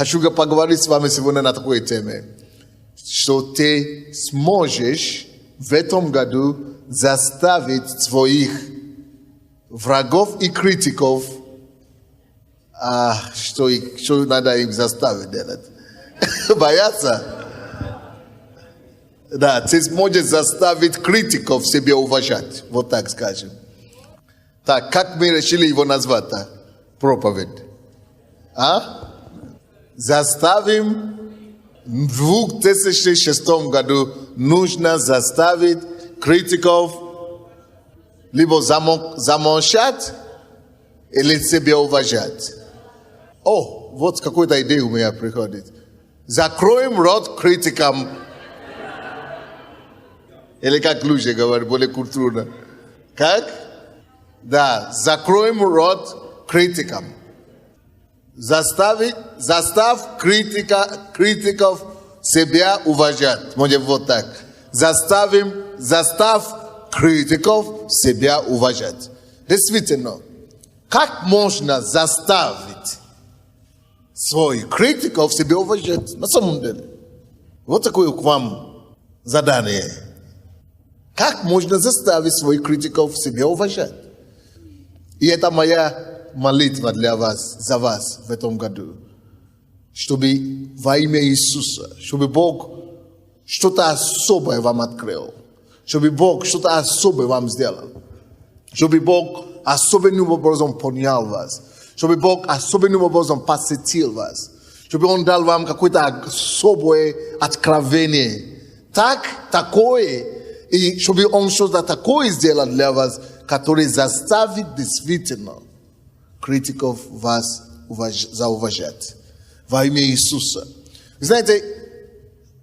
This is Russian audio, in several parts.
Хочу поговорить с вами сегодня на такой теме, что ты сможешь в этом году заставить своих врагов и критиков, что надо им заставить делать? Бояться? Да, ты сможешь заставить критиков себя уважать, вот так скажем. Так, как мы решили его назвать-то? Проповедь. Заставим в 2006 году нужно заставить критиков либо замолчать или себя уважать. О, вот какой-то идея у меня приходит. Закроем рот критикам. Или как люди говорят, более культурно. Как? Да, закроем рот критикам. Заставь критиков себя уважать. Может вот так. Заставь критиков себя уважать. Действительно, как можно заставить своих критиков себя уважать? На самом деле. Вот такое к вам задание. Как можно заставить своих критиков себя уважать? И это моя молитва для вас, за вас в этом году. Чтобы во имя Иисуса, чтобы Бог что-то особое вам открыл. Чтобы Бог что-то особое вам сделал. Чтобы Бог особенным образом понял вас. Чтобы Бог особенным образом посетил вас. Чтобы Он дал вам какое-то особое откровение. Такое. И чтобы Он что-то такое сделал для вас, которое заставит действительно критиков вас зауважать. Во имя Иисуса. Вы знаете,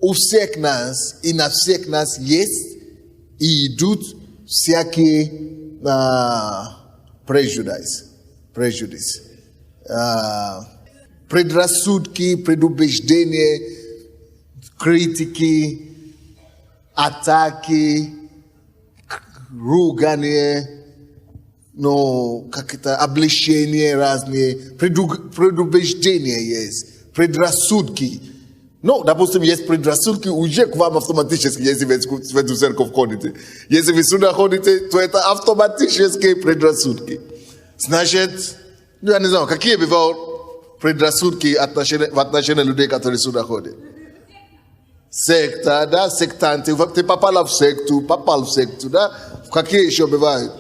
у всех нас и на всех нас есть и идут всякие предрассудки, предубеждения, критики, атаки, ругания, как это, обличения разные, предубеждения есть, предрассудки. Допустим, есть предрассудки, уже к вам автоматически, если вы в эту церковь ходите. Если вы сюда ходите, то это автоматические предрассудки. Значит, я не знаю, какие бывают предрассудки в отношении людей, которые сюда ходят. Секта, да, сектанты. Ты попал в секту, да? Какие еще бывают?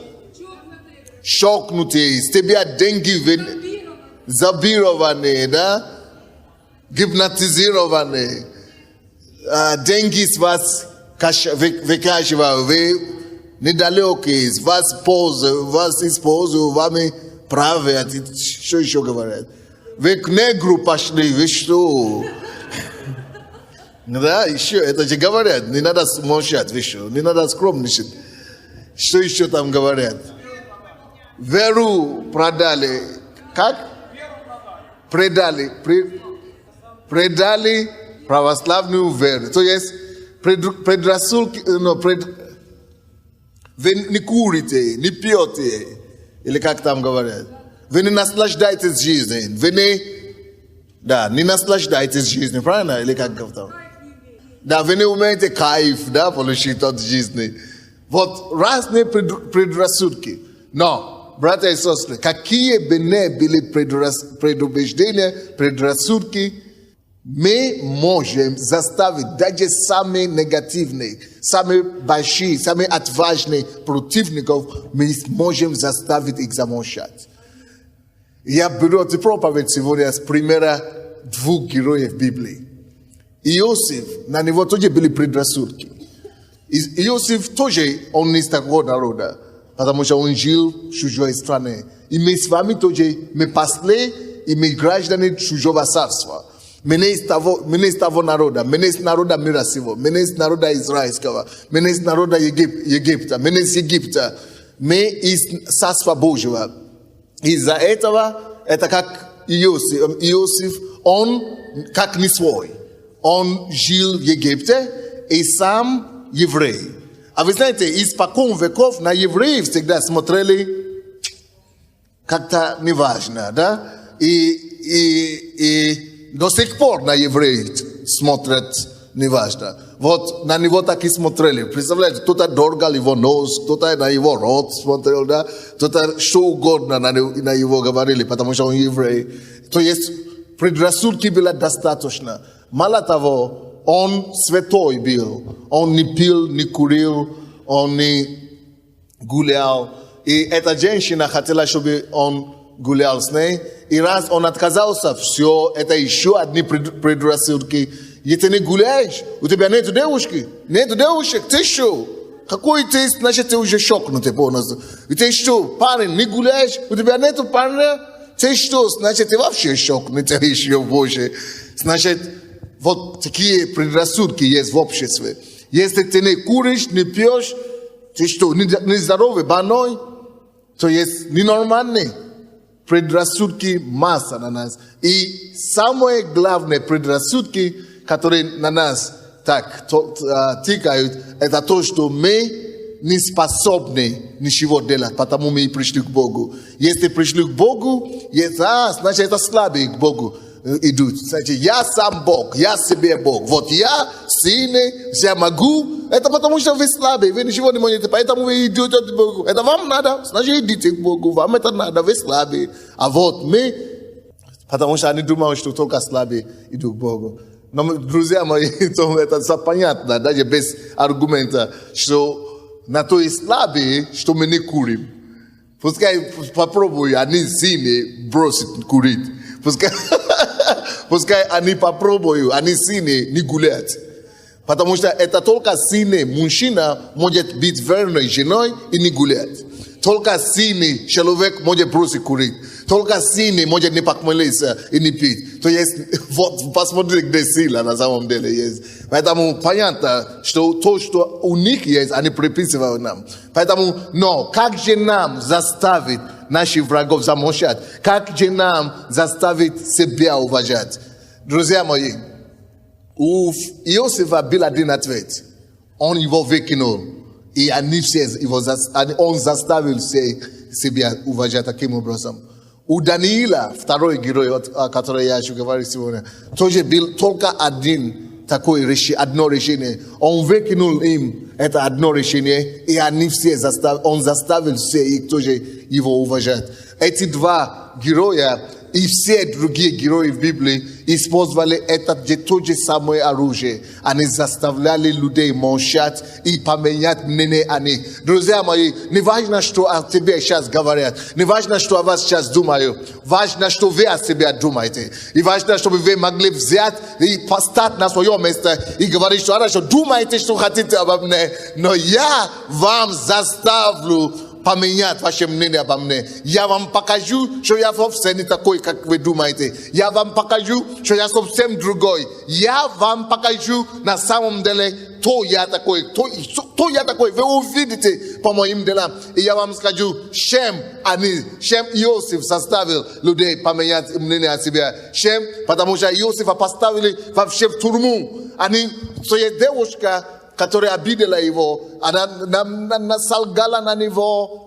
Шокнутые, с тебя деньги забированные, да? Гипнотизированные. Деньги с вас выкачивают, вы недалекие, вас используют, вами правят, что еще говорят? Вы к негру пошли, вы что? Да, еще, это же говорят, не надо молчать, вы что? Не надо скромничать. Что еще там говорят? Веру продали. Как? Предали православную веру. То есть предрассудки, вы не курите, не пьете, или как там говорят. Вы не наслаждаетесь жизнью. Вы не наслаждаетесь жизнью, правильно? Или как там? Да, вы не умеете кайф, да, получить от жизни. Вот разные предрассудки. Но, братья и сестры, какие бы ни были предубеждения, предрассудки, мы можем заставить даже самые негативные, самые большие, самые отважные противников, мы можем заставить их замолчать. Я беру эту проповедь сегодня с примера двух героев Библии. Иосиф, на него тоже были предрассудки. Иосиф тоже, он не из такого народа, потому что он жил в чужой стране. И мы с вами тоже, мы пасли, и мы граждане чужого царства. Мы не из того народа, мы не из народа мира сего, мы не из народа израильского, мы не из народа Египта, мы не из Египта, мы из царства Божьего. Из-за этого, это как Иосиф, он как не свой. Он жил в Египте и сам еврей. А вы знаете, испокон веков на евреев всегда смотрели как-то неважно, да? И до сих пор на евреев смотрят неважно. Вот на него так и смотрели. Представляете, кто-то дергал его нос, кто-то на его рот смотрел, да? Кто-то что угодно на его говорили, потому что он еврей. То есть предрассудки было достаточно. Мало того, он святой был. Он не пил, не курил, он не гулял. И эта женщина хотела, чтобы он гулял с ней. И раз он отказался, все, это еще одни предрассудки. И ты не гуляешь, у тебя нет девушки, ты что? Какой ты, значит, ты уже шокнутый полностью. И ты что, парень, не гуляешь, у тебя нету парня, ты что, значит, ты вообще шокнутый еще больше. Значит, вот такие предрассудки есть в обществе. Если ты не куришь, не пьешь, ты что, не здоровый, больной, то есть ненормальный. Предрассудки масса на нас. И самое главное предрассудки, которые на нас так тикают, это то, что мы не способны ничего делать, потому мы и пришли к Богу. Если пришли к Богу, значит, это слабые к Богу идут. Значит, я сам Бог, я себе Бог. Вот я сильный, я могу. Это потому, что вы слабые, вы ничего не можете, поэтому вы идете к Богу. Это вам надо, значит, идите к Богу, вам это надо, вы слабые. А вот мы, потому что они думают, что только слабые идут к Богу. Но, друзья мои, это понятно, даже без аргумента, что на то и слабые, что мы не курим. Пускай попробуют, они сильные бросить курить. Пускай они попробуют, они сильные не гулять. Потому что это только сильный мужчина может быть верной женой и не гулять. Только сильный человек может бросить курить. Только сильный может не похмелиться и не пить. То есть, вот, посмотрите, где сила на самом деле есть. Поэтому понятно, что то, что у них есть, они приписывают нам. Поэтому, но как же нам заставить наших врагов замолчать? Как же нам заставить себя уважать? Друзья мои, у Иосифа был один ответ. Он его выкинул. И он заставил себя уважать таким образом. У Даниила, второй герой, о котором я еще говорил сегодня, тоже был только одно решение. Он выкинул им это одно решение, и он заставил все их тоже его уважать. Эти два героя и все другие герои в Библии использовали это то же самое оружие. Они заставляли людей молчать и поменять мнение о них. Друзья мои, не важно, что о тебе сейчас говорят. Не важно, что о вас сейчас думают. Важно, что вы о себе думаете. И важно, чтобы вы могли взять и поставить на свое место и говорить, что хорошо, думайте, что хотите обо мне, но я вам заставлю поменять ваше мнение обо мне. Я вам покажу, что я вовсе не такой, как вы думаете. Я вам покажу, что я совсем другой. Я вам покажу на самом деле, кто я такой. Кто я такой. Вы увидите по моим делам. И я вам скажу, чем Иосиф заставил людей поменять мнение о себе. Чем? Потому что Иосифа поставили вообще в тюрьму. То есть девушка, которая обидела его, она солгала на него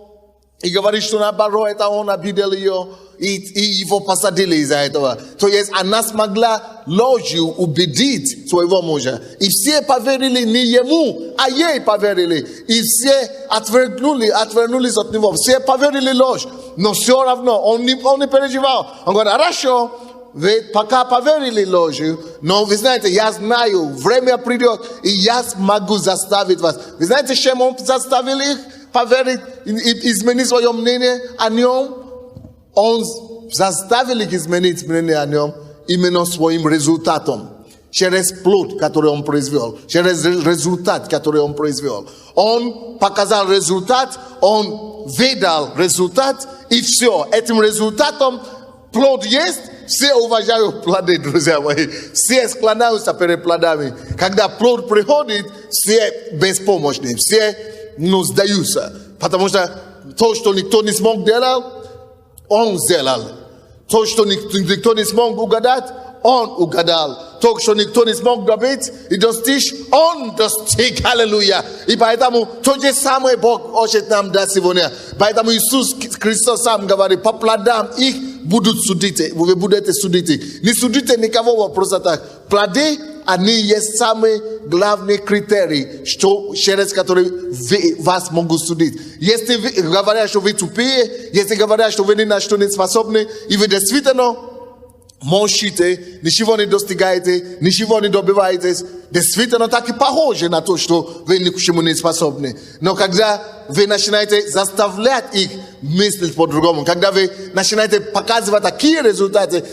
и говорит, что наоборот, это он обидел ее, и его посадили из-за этого. То есть она смогла ложью убедить своего мужа. И все поверили не ему, а ей поверили. И все отвернулись от него. Все поверили ложь. Но все равно он не переживал. Он говорит, хорошо. Вы пока поверили ложью, но вы знаете, я знаю, время придет, и я смогу заставить вас. Вы знаете, чем он заставил их поверить и изменить свое мнение о нем? Он заставил их изменить мнение о нем именно своим результатом. Через плод, который он произвел. Через результат, который он произвел. Он показал результат, он видал результат, и все. Этим результатом плод есть. Все уважают плоды, друзья мои. Все склоняются перед плодами. Когда плод приходит, все беспомощны. Все сдаются. Потому что то, что никто не смог делать, он сделал. То, что никто не смог угадать, он угадал. То, что никто не смог добить и достичь, он достиг. Аллилуйя. И поэтому то же самое Бог хочет нам дать сегодня. Поэтому Иисус Христос сам говорит, по плодам их budete suditi. Ni sudite ni kavo wa prostata. Plade ani jest same главные критерии, что через которые вас могут судить. Если вы говорят, что вы тупые, если говорят, что вы ни на что не способны, и вы действительно можете, ничего не достигаете, ничего не добиваетесь, действительно так и похоже на то, что вы ни к чему не способны. Но когда вы начинаете заставлять их мыслить по-другому, когда вы начинаете показывать такие результаты,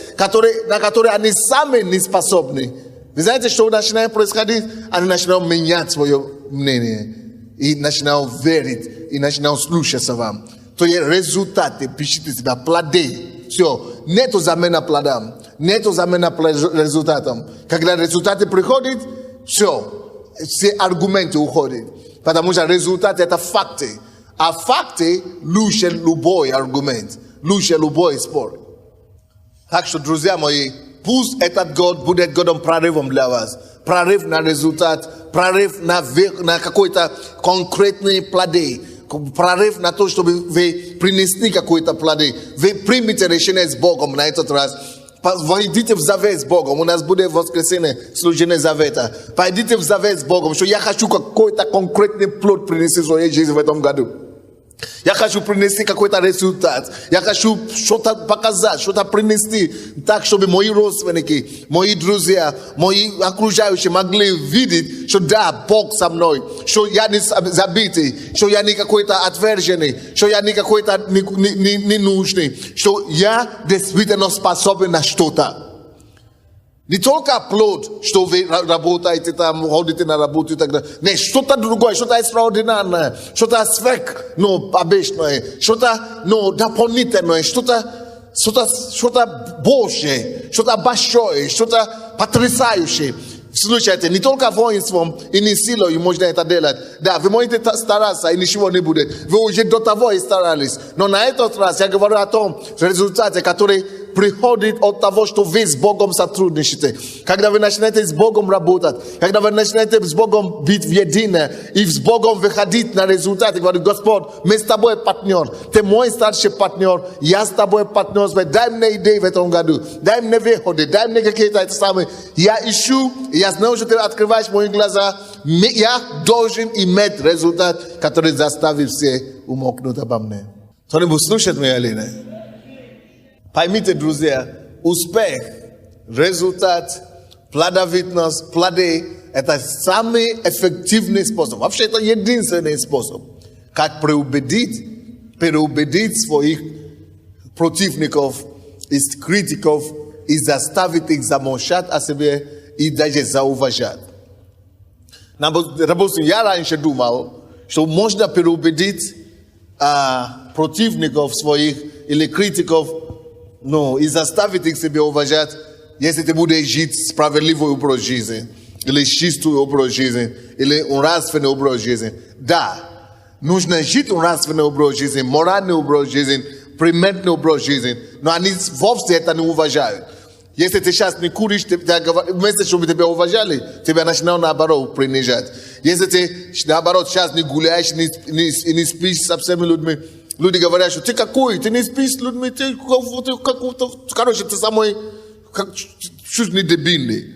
на которые они сами не способны, вы знаете, что начинает происходить? Они начинают менять свое мнение. И начинают верить. И начинают слушаться вам. То есть результаты, пишите себя, плоды. Все. Нету замена плодам. Нету замена результатам. Когда результаты приходят, все. Все аргументы уходят. Потому что результаты это факты. А факты лучше любой аргумент. Лучше любой спор. Так что, друзья мои, пусть этот год будет годом прорывом для вас. Прорыв на результат, прорыв на какой-то конкретные плоды. Прорыв на то, чтобы вы принесли какой-то плоды. Вы примите решение с Богом на этот раз. Войдите в завет с Богом. У нас будет воскресенье служение завета. Пойдите в завет с Богом, что я хочу какой-то конкретный плод принести в своей жизни в этом году. Я хочу принести какой-то результат. Я хочу что-то показать, что-то принести так, чтобы мои родственники, мои друзья, мои окружающие могли видеть, что да, Бог со мной, что я не забитый, что я не какой-то отверженный, что я не какой-то ненужный, что я действительно способен на что-то. Не только плод, что вы работаете там, ходите на работу и так далее. Нет, что-то другое, что-то экстраординарное, что-то сверхобычное, что-то дополнительное, что-то большее, что-то большое, что-то потрясающее. Слушайте, не только воинством и не силой можно это делать. Да, вы можете стараться, и ничего не будет. Вы уже до того и старались. Но на этот раз я говорю о том результате, который приходит от того, что вы с Богом сотрудничаете. Когда вы начинаете с Богом работать, когда вы начинаете с Богом быть в единое, и с Богом выходить на результат, и говорить: Господь, мы с тобой партнер, ты мой старший партнер, я с тобой партнер, дай мне идеи в этом году, дай мне выходы, дай мне какие-то эти самые. Я ищу, я знаю, что ты открываешь мои глаза, я должен иметь результат, который заставит все умолкнуть обо мне. Кто-нибудь слушает меня или нет? Поймите, друзья, успех, результат, плодовитность, плоды – это самый эффективный способ. Вообще, это единственный способ, как переубедить своих противников и критиков и заставить их замолчать о себе и даже зауважать. Допустим, я раньше думал, что можно переубедить противников своих или критиков, и заставить их себя уважать, если ты будешь жить справедливый образ жизни, или чистый образ жизни, или нравственный образ жизни. Да, нужно жить нравственный образ жизни, моральный образ жизни, примерный образ жизни, но они вовсе это не уважают. Если ты сейчас не куришь, вместо чтобы тебя уважали, тебя начинают наоборот принижать. Если ты наоборот сейчас не гуляешь, не спишь со всеми людьми, люди говорят, что ты какой, ты не спишь с людьми, ты короче, ты самый, чуть не дебильный.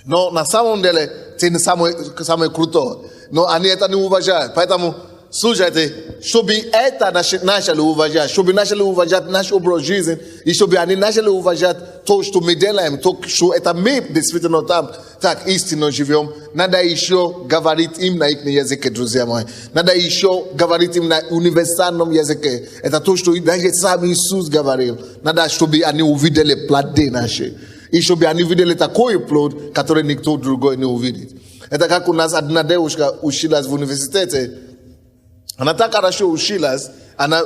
Но на самом деле, ты не самый крутой. Но они это не уважают. Поэтому, слушайте, чтобы это начали уважать, чтобы начали уважать наш образ жизни, и чтобы они начали уважать то, что мы делаем, то, что это мы действительно там так истинно живем, надо еще говорить им на их языке, друзья мои. Надо еще говорить им на универсальном языке. Это то, что даже сам Иисус говорил. Надо, чтобы они увидели плоды наши. И чтобы они увидели такой плод, который никто другой не увидит. Это как у нас одна девушка училась в университете. Она так хорошо училась, она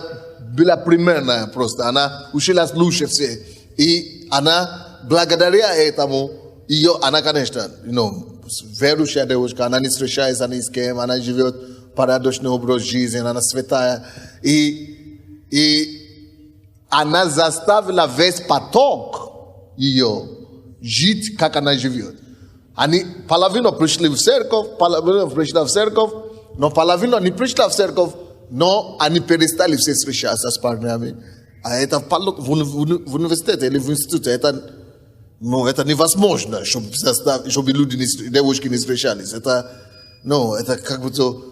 была примерная просто. Она училась лучше всех. И она, благодаря этому, она, конечно, верующая девушка, она не встречается ни с кем, она живет порядочный образ жизни, она святая. И она заставила весь поток ее жить, как она живет. Они половину пришли в церковь, но половину не пришла в церковь, но они перестали все встречаться с парнями. А это в университете или в институте, это невозможно, чтобы люди, девушки не встречались. Это как бы то...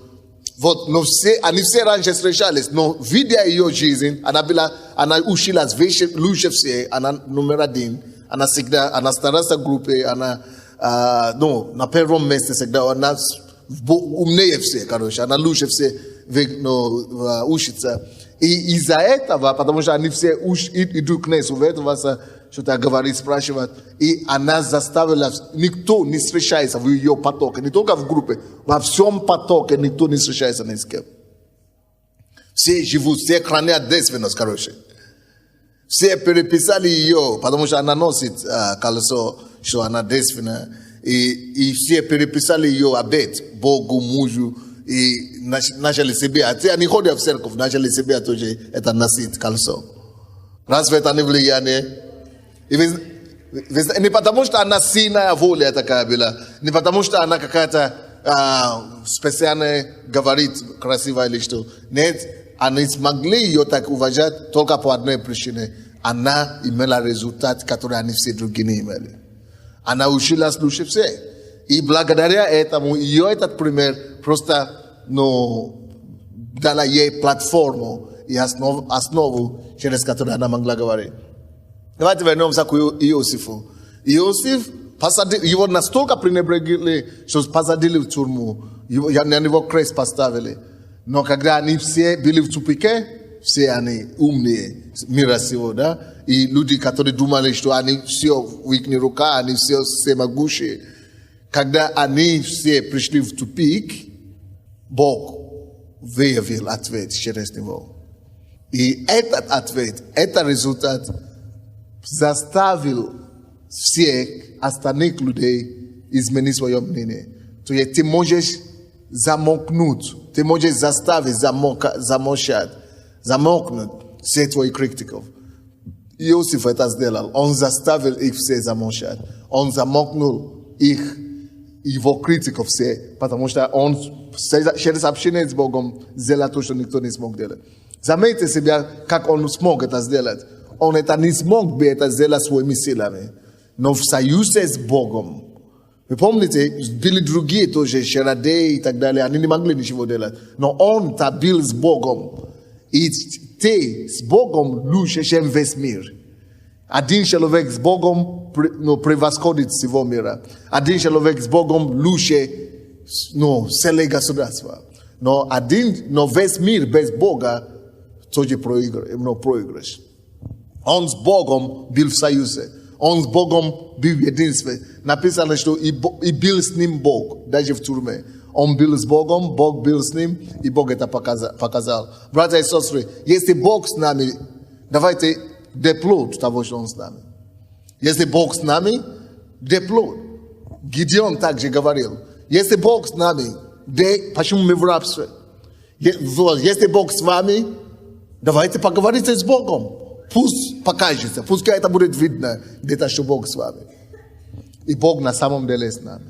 Вот, но они все раньше встречались, но видя ее жизнь, она училась лучше всех, она номер один, она всегда, она старается в группе, она, на первом месте всегда, она умнее все, короче, она лучше все учится. И из-за этого, потому что они все идут к ней, советоваться, что-то говорить, спрашивать, и она заставила, никто не встречается в ее потоке, не только в группе, во всем потоке никто не встречается ни с кем. Все живут, все хранят девственность, короче. Все переписали ее, потому что она носит колесо, что она девственная, и все переписали ее обет Богу, мужу, и начали себе, они ходят в церковь, начали себе тоже это носить колесо. Разве это не влияние? И не потому, что она сильная воля такая была, не потому, что она какая-то специальная говорит красиво или что. Нет, они смогли ее так уважать только по одной причине. Она имела результат, который они все другие не имели. Она училась лучше всех. И благодаря этому, ее этот пример просто дала ей платформу и основу, через которую она могла говорить. Давайте вернемся к Иосифу. Иосиф, его настолько пренебрегли, что посадили в тюрьму. На него крест поставили. Но когда они все были в тупике, все они умные мира сего, да? И люди, которые думали, что они все в их руках, они все всемогущие. Когда они все пришли в тупик, Бог выявил ответ через него. И этот ответ, этот результат заставил всех остальных людей изменить свое мнение. То есть ты можешь замолкнуть, ты можешь заставить замолкнуть всех твоих критиков. Иосиф это сделал. Он заставил их все замолчать. Он замолкнул его критиков все, потому что он через общение с Богом сделал то, что никто не смог делать. Заметьте себя, как он смог это сделать. Он это не смог бы это сделать своими силами, но в союзе с Богом. Вы помните, были другие тоже, Шарадей и так далее, они не могли ничего делать. Но он-то был с Богом. И ты с Богом лучше, чем весь мир. Один человек с Богом превосходит всего мира. Один человек с Богом лучше целое государство. Но весь мир без Бога тоже проигрыш. Он с Богом был в союзе. Он с Богом был в единстве. Написано, что и был с ним Бог, даже в тюрьме. Он был с Богом, Бог был с ним, и Бог это показал. Братья и сестры, если Бог с нами, давайте деплоть того, что Он с нами. Если Бог с нами, деплоть. Гидеон также говорил, если Бог с нами, почему мы в рабстве? Если Бог с вами, давайте поговорите с Богом. Пусть покажется, пускай это будет видно, где-то, что Бог с вами. И Бог на самом деле с нами.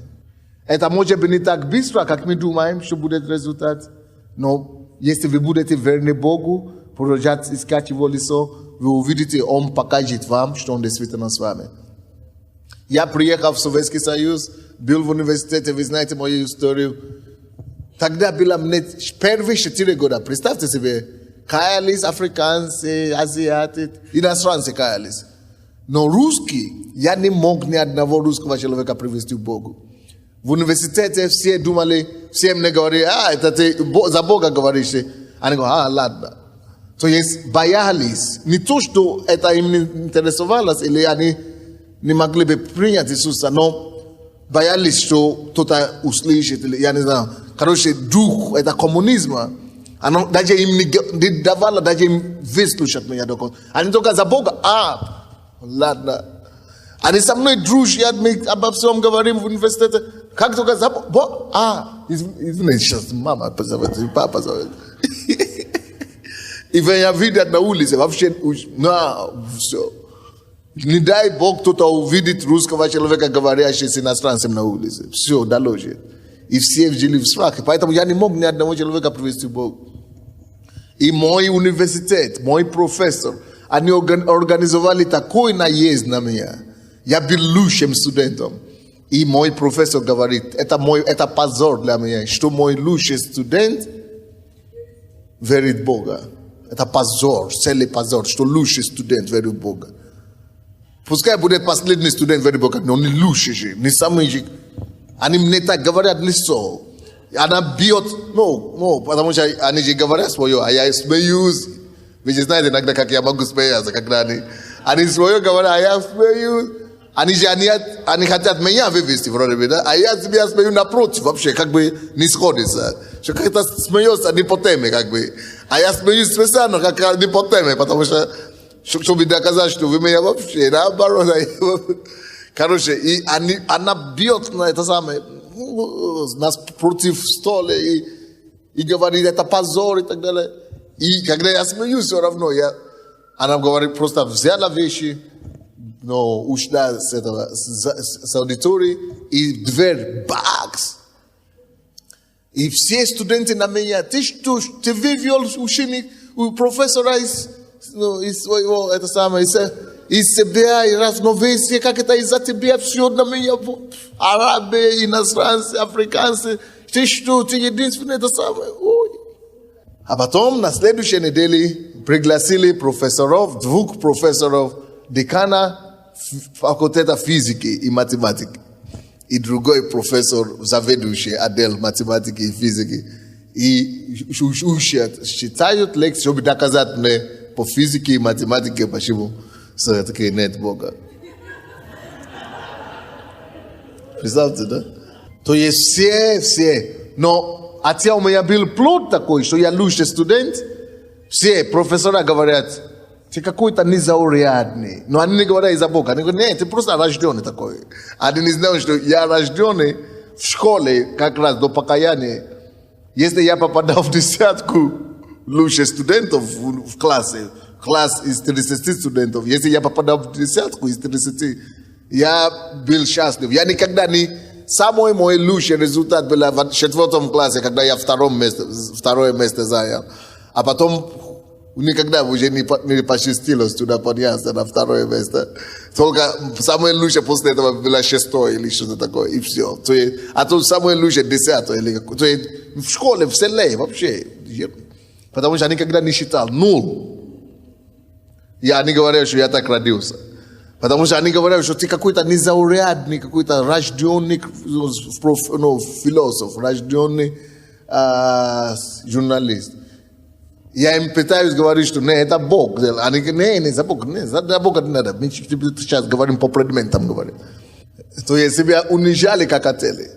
Это может быть не так быстро, как мы думаем, что будет результат. Но если вы будете верны Богу, продолжать искать Его лицо, вы увидите, Он покажет вам, что Он действительно с вами. Я приехал в Советский Союз, был в университете, вы знаете мою историю. Тогда было мне первые 4 года, представьте себе, каялись африканцы, азиаты, иностранцы каялись. Но русские, я не мог ни одного русского человека привести к Богу. В университете все думали, все мне говорили, это ты за Бога говоришь. Они говорят, ладно. То есть боялись. Не то, что это им не интересовалось, или они не могли бы принять Иисуса, но боялись, что кто-то услышит, или я не знаю. Короче, дух, это коммунизм. Даже им не давало, даже им выслушать меня. Они только за Бога, ладно. Они со мной дружат, мы обо всем говорим в университете. Как только за Бога, извините, сейчас мама позовет, папа позовет. И меня видят на улице, вообще, все. Не дай Бог, кто-то увидит русского человека, говорящего с иностранцем на улице. Все, доложит. И все жили в страхе. Поэтому я не мог ни одного человека привести к Богу. И мой университет, мой профессор, они организовали такой наезд на меня. Я был лучшим студентом. И мой профессор говорит, это позор для меня, что мой лучший студент верит в Бога. Это позор, целый позор, что лучший студент верит в Бога. Пускай будет последний студент верит в Бога, но не лучший же, не самый же. Они мне так говорят в лицо. Она бьет, потому что они же говорят свое, а я смеюсь. Вы же знаете иногда, как я могу смеяться, когда они свое говорят, а я смеюсь. Они хотят меня вывести вроде бы, да? А я себя смею напротив, вообще, как бы не сходится. Что как-то смеется не по теме, как бы. А я смеюсь специально, как не по теме, потому что, чтобы доказать, что вы меня вообще, наоборот. Короче, и она бьет на это самое, нас против стола, и говорит, это позор и так далее. И когда я смеюсь, все равно, она говорит, просто взяла вещи, но ушла с аудитории, и дверь, бакс. И все студенты на меня, ты вывел ученик, у профессора из это самое, из себя, и равновесие, как это из-за тебя все на меня, арабы, иностранцы, африканцы, ты единственный, это самое, ой. А потом на следующей неделе пригласили двух профессоров, декана факультета физики и математики. И другой профессор, заведующий отдел математики и физики. И учат, читают лекции, чтобы доказать мне по физике и математике, почему все-таки нет Бога. Представьте, да? То есть все. Но хотя у меня был плод такой, что я лучший студент, все профессора говорят, ты какой-то незаурядный. Но они не говорят из-за Бога. Они говорят, нет, ты просто рожденный такой. Они не знают, что я рожденный в школе, как раз до покаяния. Если я попадал в десятку лучших студентов в классе, класс из 30 студентов, если я попадал в десятку из 30, я был счастлив. Я никогда не... Самый мой лучший результат был в 4 классе, когда я второе место занял. А потом никогда уже не посчастливилось туда подняться на второе место. Только самое лучшее после этого было 6 или что-то такое, и все. А то самое лучшее 10. То есть в школе, в селе вообще. Потому что я никогда не считал 0. Я не говорю, что я так родился. Потому что они говорят, что ты какой-то незаурядный, какой-то рожденный философ, рожденный журналист. Я им пытаюсь говорить, что нет, это Бог. Они говорят, нет, за Бог, нет, за Бога не надо. Мы сейчас говорим по предметам, говорим. То есть себя унижали, как хотели.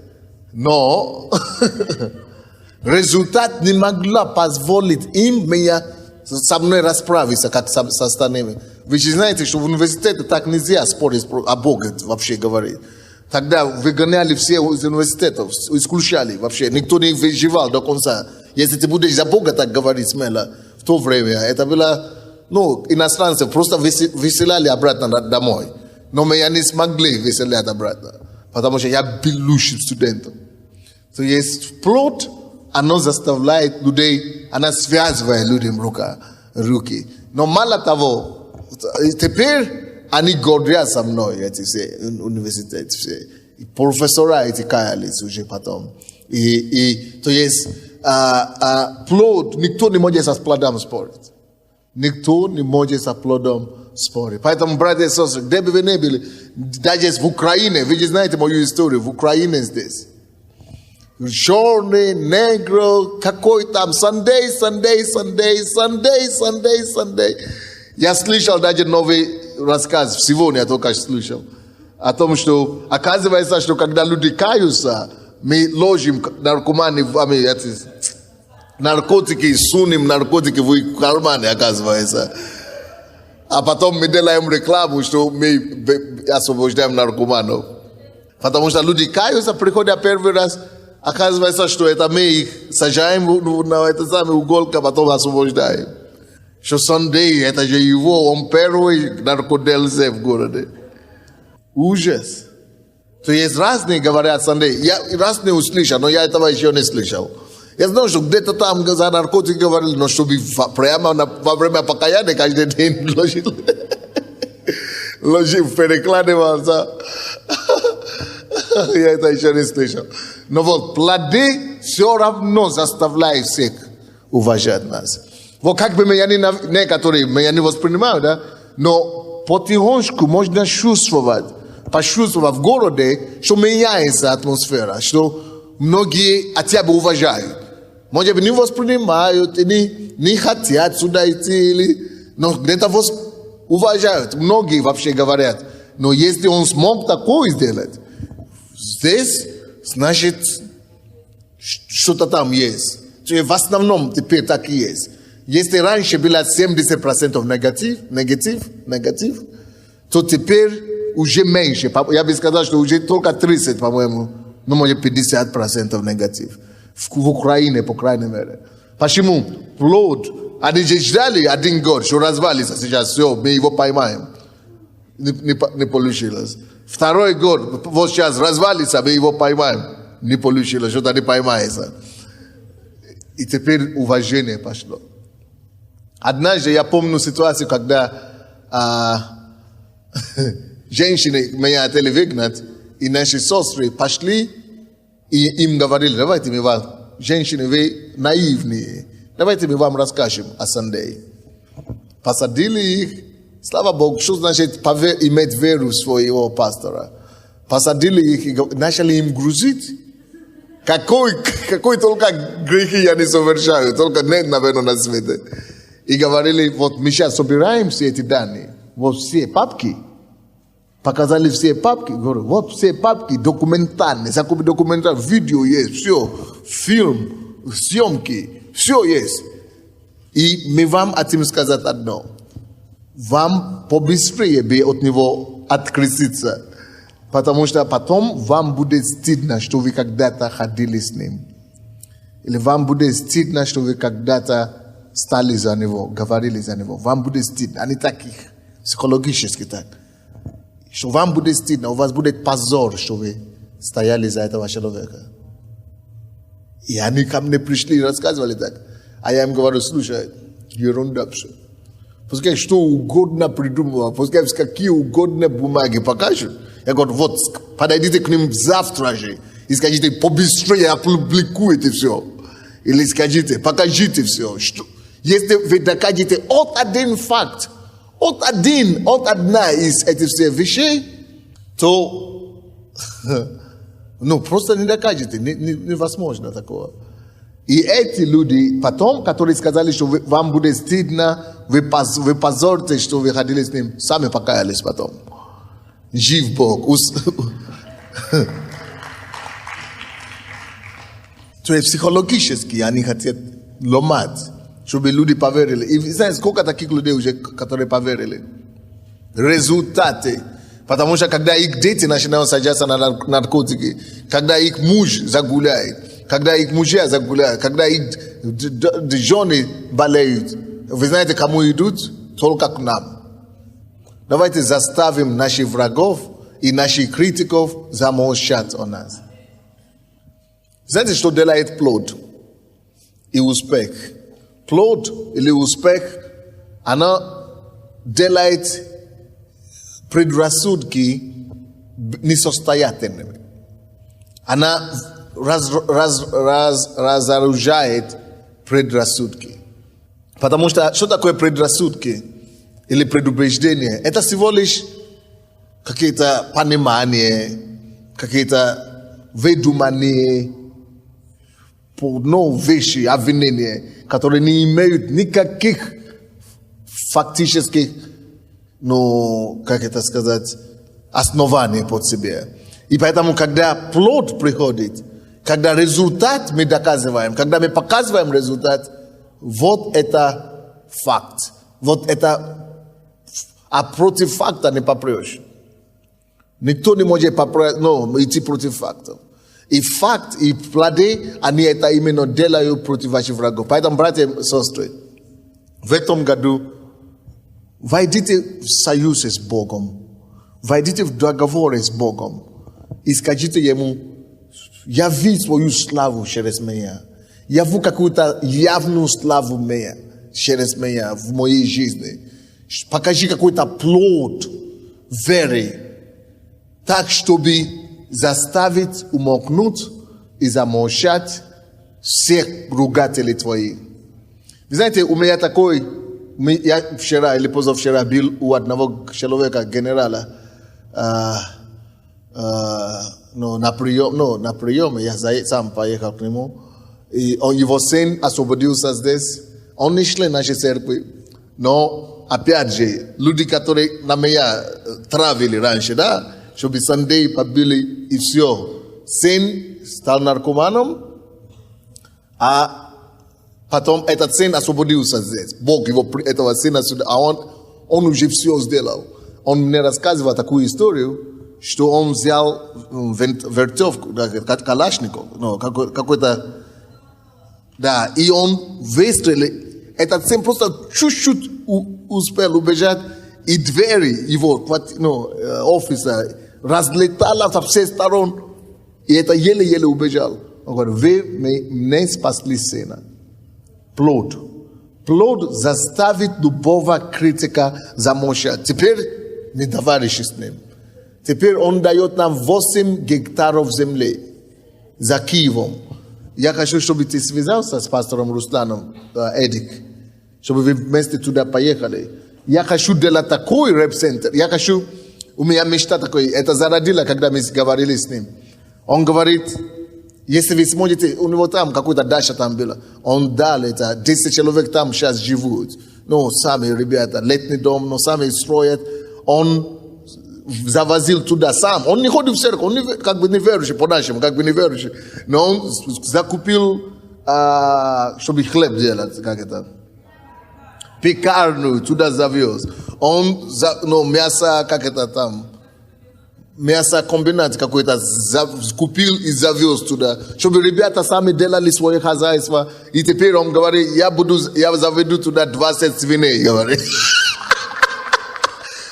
Но результат не могла позволить им меня со мной расправиться, как с остальными. Вы же знаете, что в университете так нельзя спорить о Боге вообще говорить. Тогда выгоняли все из университетов, исключали вообще. Никто не выживал до конца. Если ты будешь за Бога так говорить смело, в то время, это было, иностранцев просто выселяли обратно домой. Но меня не смогли выселять обратно, потому что я был лучшим студентом. То есть плод, оно заставляет людей, оно связывает людям руки. Но мало того, теперь они гордятся мной, эти все университеты все. И профессора эти каялись уже потом. То есть плод, никто не может с плодом спорить. Никто не может с плодом спорить. Поэтому, братья и сестры, где бы вы ни были, даже в Украине, вы же знаете мою историю, в Украине здесь. Черный, негр, какой там, Sunday. Я слышал даже новый рассказ, сегодня я только слышал, о том, что оказывается, что когда люди каются, мы ложим наркотики, сунем наркотики в кармане, оказывается. А потом мы делаем рекламу, что мы освобождаем наркоманов. Потому что люди каются, приходят первый раз, оказывается, что это мы их сажаем на это самое уголка, потом освобождаем. Что Sunday, это же его, он первый наркоделзе в городе. Ужас. То есть разные говорят Sunday. Я разные услышал, но я этого еще не слышал. Я знаю, что где-то там за наркотики говорили, но чтобы прямо во время покаяния каждый день ложил перекладывался. Я это еще не слышал. Но вот плоды все равно заставляют всех уважать нас. Вот как бы некоторые меня не воспринимают, да? Но потихоньку можно почувствовать в городе, что меняется атмосфера, что многие хотя бы уважают. Может быть, не воспринимают, не хотят сюда идти, но где-то вас уважают. Многие вообще говорят, но если он смог такое сделать, здесь, значит, что-то там есть. В основном теперь так и есть. Если раньше было 70% негатив, то теперь уже меньше. Я бы сказал, что уже только 30%, по-моему, ну, может, 50% негатив. В Украине, по крайней мере. Почему? Плод. Они же ждали 1 год, что развалится сейчас, все, мы его поймаем. Не получилось. 2 год, вот сейчас развалится, мы его поймаем. Не получилось, что-то не поймается. И теперь уважение пошло. Однажды я помню ситуацию, когда женщины меня хотели выгнать, и наши сестры пошли, и им говорили, давайте мы вам, женщины, вы наивные, давайте мы вам расскажем о Сандее. Посадили их, слава Богу, что значит иметь веру в своего пастора. Посадили их и начали им грузить. Какой только грехи я не совершаю, только нет, наверное, на свете. И говорили, вот мы сейчас собираем все эти данные, вот все папки. Показали все папки, говорю, вот все папки документальные, видео есть, все, фильм, съемки, все есть. И мы вам хотим сказать одно. Вам побыстрее бы от него откреститься, потому что потом вам будет стыдно, что вы когда-то ходили с ним. Или вам будет стыдно, что вы когда-то стали за него, говорили за него. Вам будет стыдно. Они таких, психологически так. Что вам будет стыдно, у вас будет позор, что вы стояли за этого человека. И они ко мне пришли и рассказывали так. А я им говорю, слушай, ерунда все. Пускай что угодно придумывал, пускай какие угодно бумаги покажут. Я говорю, вот, подойдите к ним завтра же и скажите, побыстрее опубликуйте все. Или скажите, покажите все. Что? Если вы докажете от один факт, от одна из этих всех вещей, то ну, просто не докажете, невозможно такого. И эти люди потом, которые сказали, что вам будет стыдно, вы позорите, что вы ходили с ним, сами покаялись потом. Жив Бог. То есть психологически они хотят ломать, чтобы люди поверили. И знаете, сколько таких людей уже, которые поверили? Результаты. Потому что когда их дети начинают садиться на наркотики, когда их муж загуляет, когда их мужья загуляют, когда их жены болеют, вы знаете, кому идут? Только к нам. Давайте заставим наших врагов и наших критиков замолчать о нас. Знаете, что делает плод и успех? Плод или успех, она делает предрассудки несостоятельными. Она разоружает предрассудки. Потому что такое предрассудки или предубеждения? Это всего лишь какие-то понимания, какие-то выдумания, вещи, обвинения, которые не имеют никаких фактических, как это сказать, оснований под себе. И поэтому, когда плод приходит, когда результат мы доказываем, когда мы показываем результат, вот это факт. Вот это, а против факта не попрешь. Никто не может идти против фактов. И факт, и плоды, они это именно делают против ваших врагов. Поэтому, братья и сестры, в этом году войдите в союз с Богом. Войдите в договор с Богом. И скажите ему, яви свою славу через меня. Yavu какую-то явную славу меня, через меня, в моей жизни. Покажи какой-то плод веры, так, чтобы заставить умолкнуть и замолчать всех ругателей твоих. Вы знаете, у меня такой, я вчера или позавчера был у одного человека, генерала, на приеме, я сам поехал к нему, и его сын освободился здесь, он не член нашей церкви, но, опять же, люди, которые на меня травили раньше, да, чтобы Sunday побили и все. Сын стал наркоманом, а потом этот сын освободился здесь. Бог его, этого сына сюда, а он уже все сделал. Он мне рассказывал такую историю, что он взял вертовку, калашников, какой-то, да, и он выстрелил. Этот сын просто чуть-чуть успел убежать, и двери его офиса разлетала со всех сторон, и это еле-еле убежал. Он говорит, вы мне спасли сына. Плод. Плод заставит любого критика замолчать. Теперь не товарищи с ним. Теперь он дает нам 8 гектаров земли за Киевом. Я хочу, чтобы ты связался с пастором Русланом, Эдик, чтобы вы вместе туда поехали. Я хочу делать такой рэп-центр. Я хочу, у меня мечта такой, это зародило, когда мы говорили с ним. Он говорит, если вы сможете, у него там какой-то дача там была, он дал это, 10 человек там сейчас живут. Ну, сами ребята, летний дом, но сами строят. Он завозил туда сам. Он не ходит в церковь, он не, как бы не верующий, по-нашему, как бы не верующий. Но он закупил, чтобы хлеб делать, как это, пекарную туда завез. Он, мясо, как это там, мясокомбинат какой-то купил и завез туда, чтобы ребята сами делали свои хозяйства. И теперь он говорит, я заведу туда 20 свиней, говорит.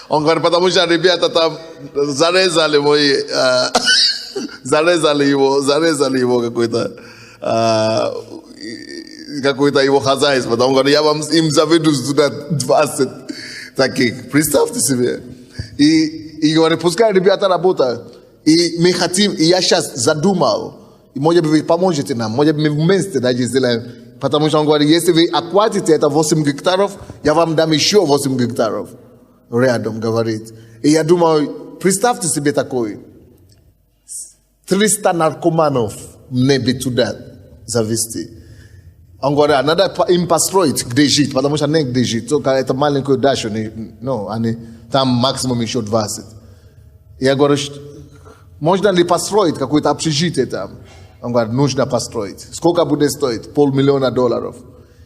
Он говорит, потому что ребята там зарезали его какое-то его хозяйство. Он говорит, я вам им заведу сюда 20 таких. Представьте себе. И говорит, пускай ребята работают. И мы хотим, и я сейчас задумал, и может быть вы поможете нам, может быть мы вместе даже сделаем. Потому что он говорит, если вы охватите это 8 гектаров, я вам дам еще 8 гектаров. Рядом, говорит. И я думаю, представьте себе такой. 300 наркоманов в небе туда завести. Он говорит, надо им построить, где жить, потому что не где жить. Только это маленькую дачу, они там максимум еще 20. Я говорю, можно ли построить какое-то общежитие там? Он говорит, нужно построить. Сколько будет стоить? $500 000.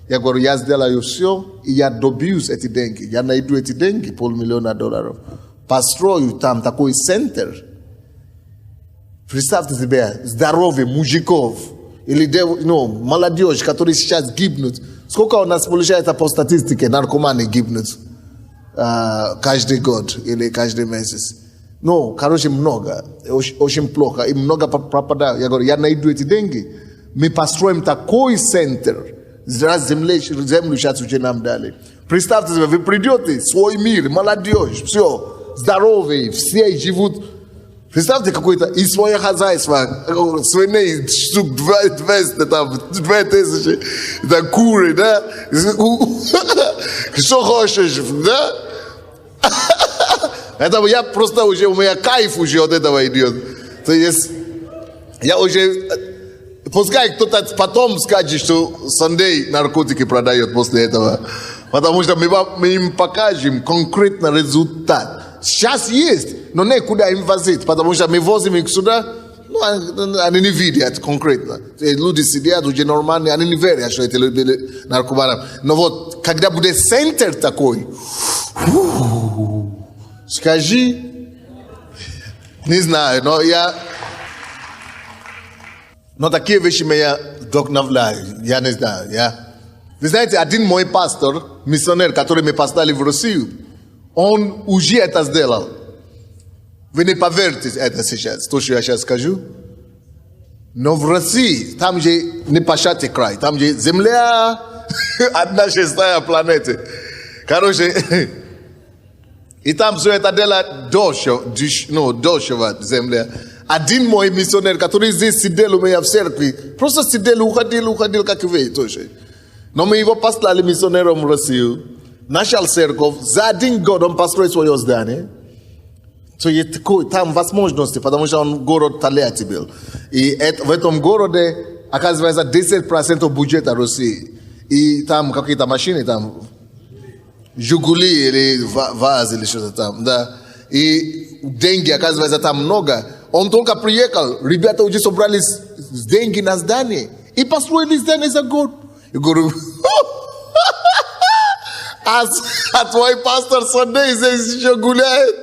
Я говорю, я сделаю все, и я добьюсь эти деньги. Я найду эти деньги, $500 000. Построю там такой центр. Представьте себе, здоровье мужиков, или молодежь, которые сейчас гибнут. Сколько у нас получается по статистике, наркоманы гибнут каждый год или каждый месяц? Короче, много. Очень плохо. И много пропадает. Я говорю, я найду эти деньги. Мы построим такой центр. Землю сейчас уже нам дали. Представьте себе, вы придете, свой мир, молодежь, все, здоровые, все живут. Представьте, какое-то и свое хозяйство, свиней, штук 200, там, 2000, да, куры, да, что хочешь, да? Это я просто уже, у меня кайф уже от этого идет. То есть, я уже... Пускай кто-то потом скажет, что Sunday наркотики продает после этого. Потому что мы им покажем конкретный результат. Сейчас есть, но некуда им возить. Потому что мы возим их сюда, они не видят конкретно. Люди сидят уже нормально, они не верят, что это люди наркоманы. Но вот, когда будет центр такой, скажи, не знаю, но Но такие вещи меня вдохновляют, я не знаю, Вы знаете, один мой пастор, миссионер, который мы послали в Россию, он уже это сделал. Вы не поверите это сейчас, то, что я сейчас скажу. Но в России, там же не пашатый край, там же земля одна шестая планеты. Короче, и там все это дело дешево земля. Один мой миссионер, который здесь сидел у меня в церкви, просто сидел, уходил, как вы тоже. Но мы его послали миссионером в Россию, начал церковь, за 1 год он построил свое здание. То есть такой, там возможности, потому что он город Тольятти был. И в этом городе, оказывается, 10% бюджета России. И там какие-то машины, там, Жигули или ВАЗ или что-то там, да. И деньги, оказывается, там много. Он только приехал, ребята уже собрали деньги на здание. И построили здание за год. Я говорю, а твой пастор Сандей здесь еще гуляет.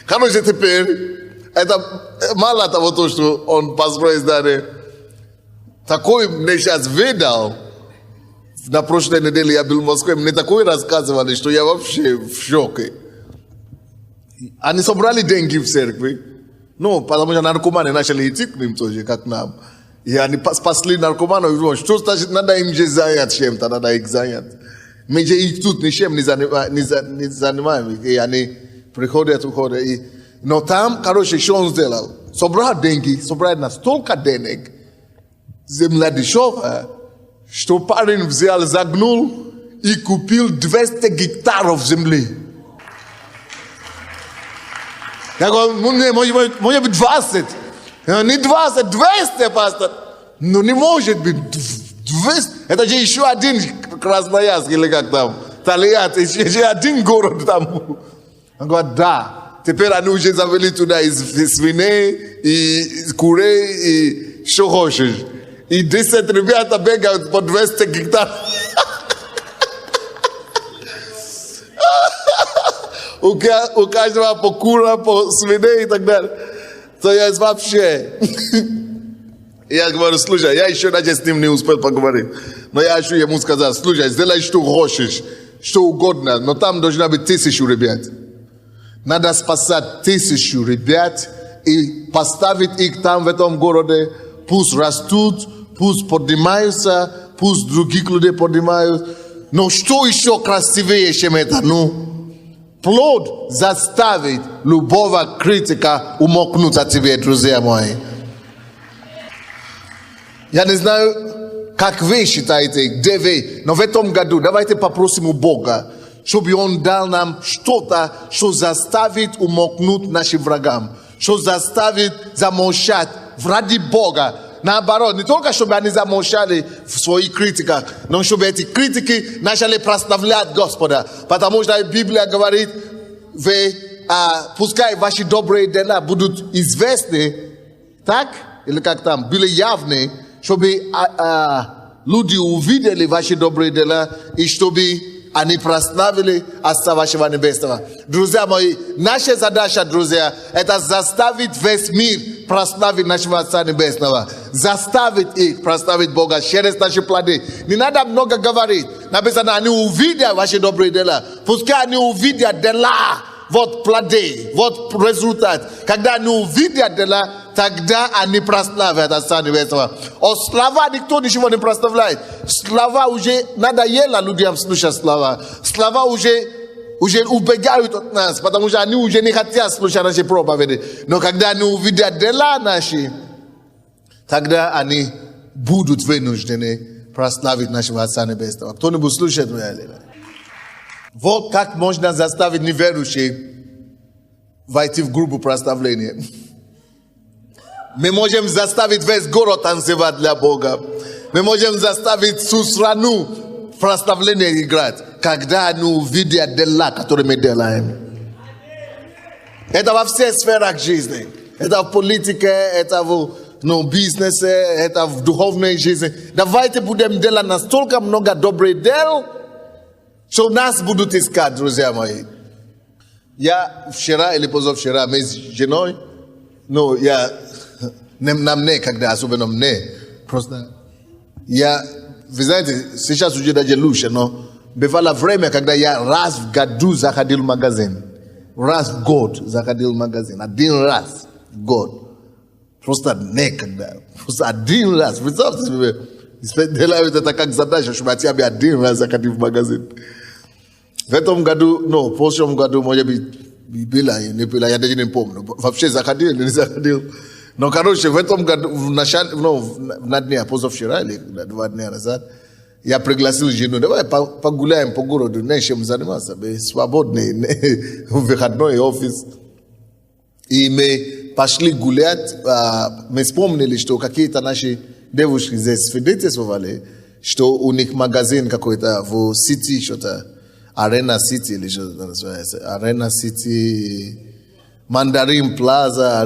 Короче, теперь, это мало того, то, что он построил здание. Такой мне сейчас видел. На прошлой неделе я был в Москве, мне такое рассказывали, что я вообще в шоке. Они собрали деньги в церкви. Ну, потому что наркоманы начали идти к ним тоже, как нам. И они спасли наркоманов. Что значит, надо им же занять чем-то, надо их занять. Мы же их тут ничем не занимаем. И они приходят, уходят. Но там, короче, что он сделал? Собрал деньги, собрал настолько денег. Земля дешевая, что парень взял, загнул и купил 200 гектаров земли. Я говорю, может быть 20. Не 20, 200, пастор. Ну не может быть 200. Это же еще один Красноярск или как там, Тольятти, еще один город там. Он говорит, да. Теперь они уже завели туда и свиней, и курей, и что хочешь. И 10 ребята бегают по 200 гектаров. У каждого по кура, по свиней и так далее. То я вообще... Я говорю, слушай, я еще даже с ним не успел поговорить. Но я хочу ему сказать, слушай, сделай что хочешь, что угодно, но там должна быть 1000 ребят. Надо спасать 1000 ребят и поставить их там в этом городе. Пусть растут, пусть поднимаются, пусть других людей поднимают. Но что еще красивее, чем это? Ну, плод заставит любого критика умолкнуть от тебя, друзья мои. Я не знаю, как вы считаете, где вы, но в этом году давайте попросим у Бога, чтобы Он дал нам что-то, что заставит умолкнуть нашим врагам, что заставит замолчать ради Бога. Наоборот, не только чтобы они замолчали в своих критиках, но чтобы эти критики начали прославлять Господа. Потому что Библия говорит, пускай ваши добрые дела будут известны, так? Или как там, были явны, чтобы люди увидели ваши добрые дела и чтобы они прославили Отца вашего Небесного. Друзья мои, наша задача, друзья, это заставить весь мир прославить нашего Отца Небесного. Заставить их прославить Бога через наши плоды. Не надо много говорить. Написано, они увидят ваши добрые дела. Пускай они увидят дела. Вот плоды, вот результат. Когда они увидят дела, тогда они прославят Отца Небесного. От слова никто ничего не прославляет. Слова уже надоело людям слушать слова. Слова уже убегают от нас, потому что они уже не хотят слушать наши проповеди. Но когда они увидят дела наши, тогда они будут вынуждены прославить нашего Отца Небесного. Кто-нибудь слушает меня? Вот как можно заставить неверующих войти в группу прославления. Мы можем заставить весь город танцевать для Бога. Мы можем заставить всю страну прославление играть, когда они увидят дела, которые мы делаем. Это во всех сферах жизни. Это в политике, это в бизнесе, это в духовной жизни. Давайте будем делать настолько много добрых дел, что нас будут искать, друзья мои. Я вчера или позавчера мы с женой, нам некогда, особенно мне, просто вы знаете, сейчас уже даже лучше, но бывало время, когда я раз в году заходил в магазин. раз в год заходил в магазин. Один раз в год. Просто некогда. Просто один раз. Представьте себе, делают это как задача, чтобы хотя бы один раз заходил в магазин. В этом году, в прошлом году, может быть, было, не было, я даже не помню. Вообще заходил или не заходил. Но, короче, в этом году, на дне, позавчера или 2 дня назад, я пригласил жену, давай погуляем по городу, нечем заниматься, свободный, выходной офис. И мы пошли гулять, мы вспомнили, что какие-то наши девушки здесь свидетельствовали, что у них магазин какой-то в Сити, что-то, Арена Сити или что-то называется, Арена Сити, Мандарин Плаза.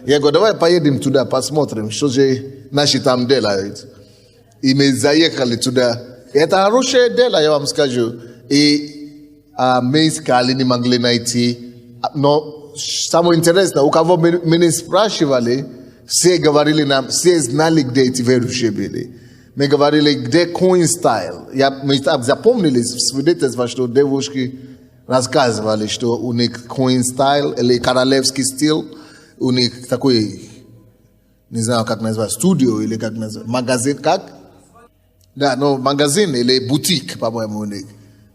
Я говорю, давай поедем туда, посмотрим, что же наши там делают. И мы заехали туда. Это хорошее дело, я вам скажу. И мы искали, не могли найти. Но самое интересное, у кого мы не спрашивали, все говорили нам, все знали, где эти верующие были. Мы говорили, где Queen Style. Мы так запомнили свидетельство, что девушки рассказывали, что у них Queen Style или королевский стиль, у них такой, не знаю, как называется, студио или как называется, магазин, как? Да, магазин или бутик, по-моему, у них.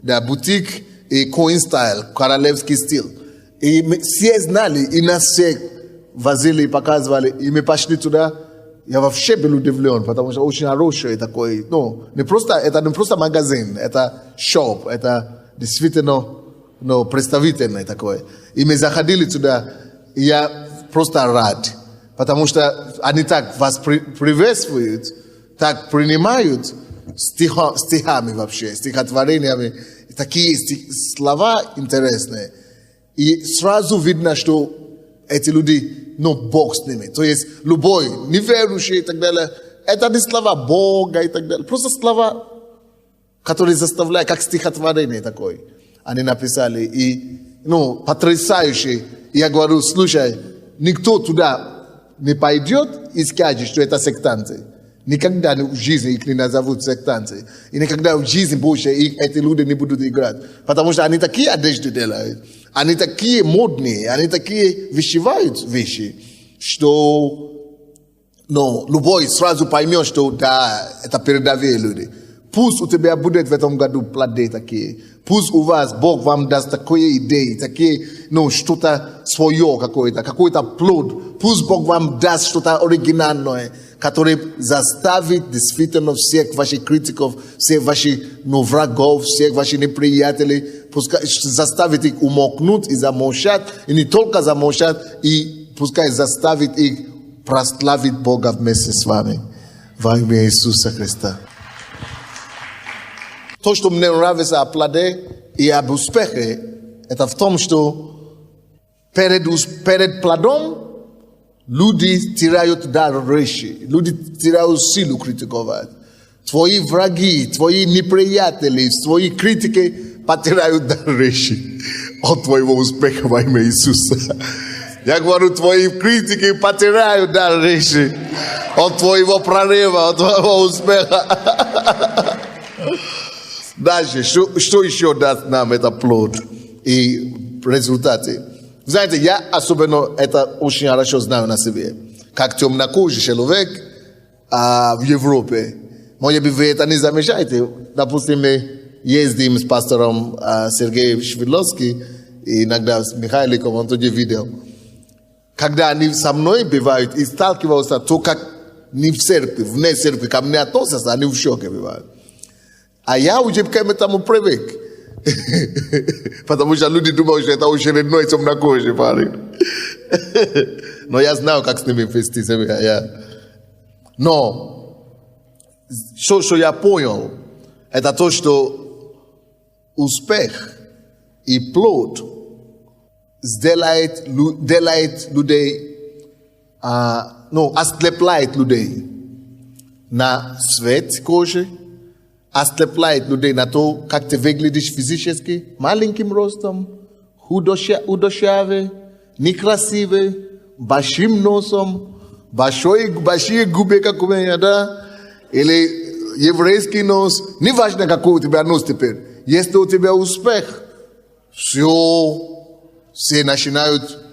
Да, бутик и Queen Style, королевский стиль. И мы все знали, и нас все возили и показывали, и мы пошли туда. Я вообще был удивлен, потому что очень хороший такой, это не просто магазин, это шоп, это действительно, представительный такой. И мы заходили туда, и я просто рад, потому что они так вас приветствуют, так принимают стихами вообще, стихотворениями, такие слова интересные. И сразу видно, что эти люди, Бог с ними. То есть любой, неверующий и так далее, это не слова Бога и так далее. Просто слова, которые заставляют, как стихотворение такое. Они написали. И, потрясающие. И я говорю, слушай, никто туда не пойдет и скажет, что это сектанты. Никогда в жизни их не назовут сектанты. И никогда в жизни больше эти люди не будут играть. Потому что они такие одежды делают. Они такие модные, они такие вышивают вещи, что любой сразу поймет, что да, это передовые люди. Пусть у тебя будет в этом году плоды такие. Пусть у вас Бог вам даст такие идеи, такие, что-то свое какой-то плод. Пусть Бог вам даст что-то оригинальное, которое заставит действительно всех ваших критиков, всех ваших врагов, всех ваших неприятелей, пускай заставит их умолкнуть и замолчать, и не только замолчать, и пускай заставит их прославить Бога вместе с вами. Во имя Иисуса Христа. То, что мне нравится о плоде и об успехе, это в том, что перед плодом люди теряют дар речи, люди теряют силу критиковать. Твои враги, твои неприятели, твои критики потеряют дар речи от твоего успеха во имя Иисуса. Я говорю, твои критики потеряют дар речи от твоего прорыва, от твоего успеха. Дальше, что еще даст нам этот плод и результаты? Знаете, я особенно это очень хорошо знаю на себе. Как темнокожий человек в Европе. Может быть, вы это не замечаете. Допустим, мы ездим с пастором Сергеем Швидловским, и иногда с Михайликом, он тоже видел. Когда они со мной бывают и сталкиваются, то как не в церкви, вне церкви, ко мне относятся, они в шоке бывают. А я уже к этому привык. Потому что люди думают, что это очередной темнокожий парень. Но я знаю, как с ними вести себя. Но что я понял, это то, что успех и плод делает людей, ослепляет людей на цвет кожи, ослепляет людей на то, как ты выглядишь физически, маленьким ростом, худощавый, некрасивый, большим носом, большие губы, как у меня, да, или еврейский нос, неважно, какой у тебя нос теперь. Если у тебя успех, все все начинают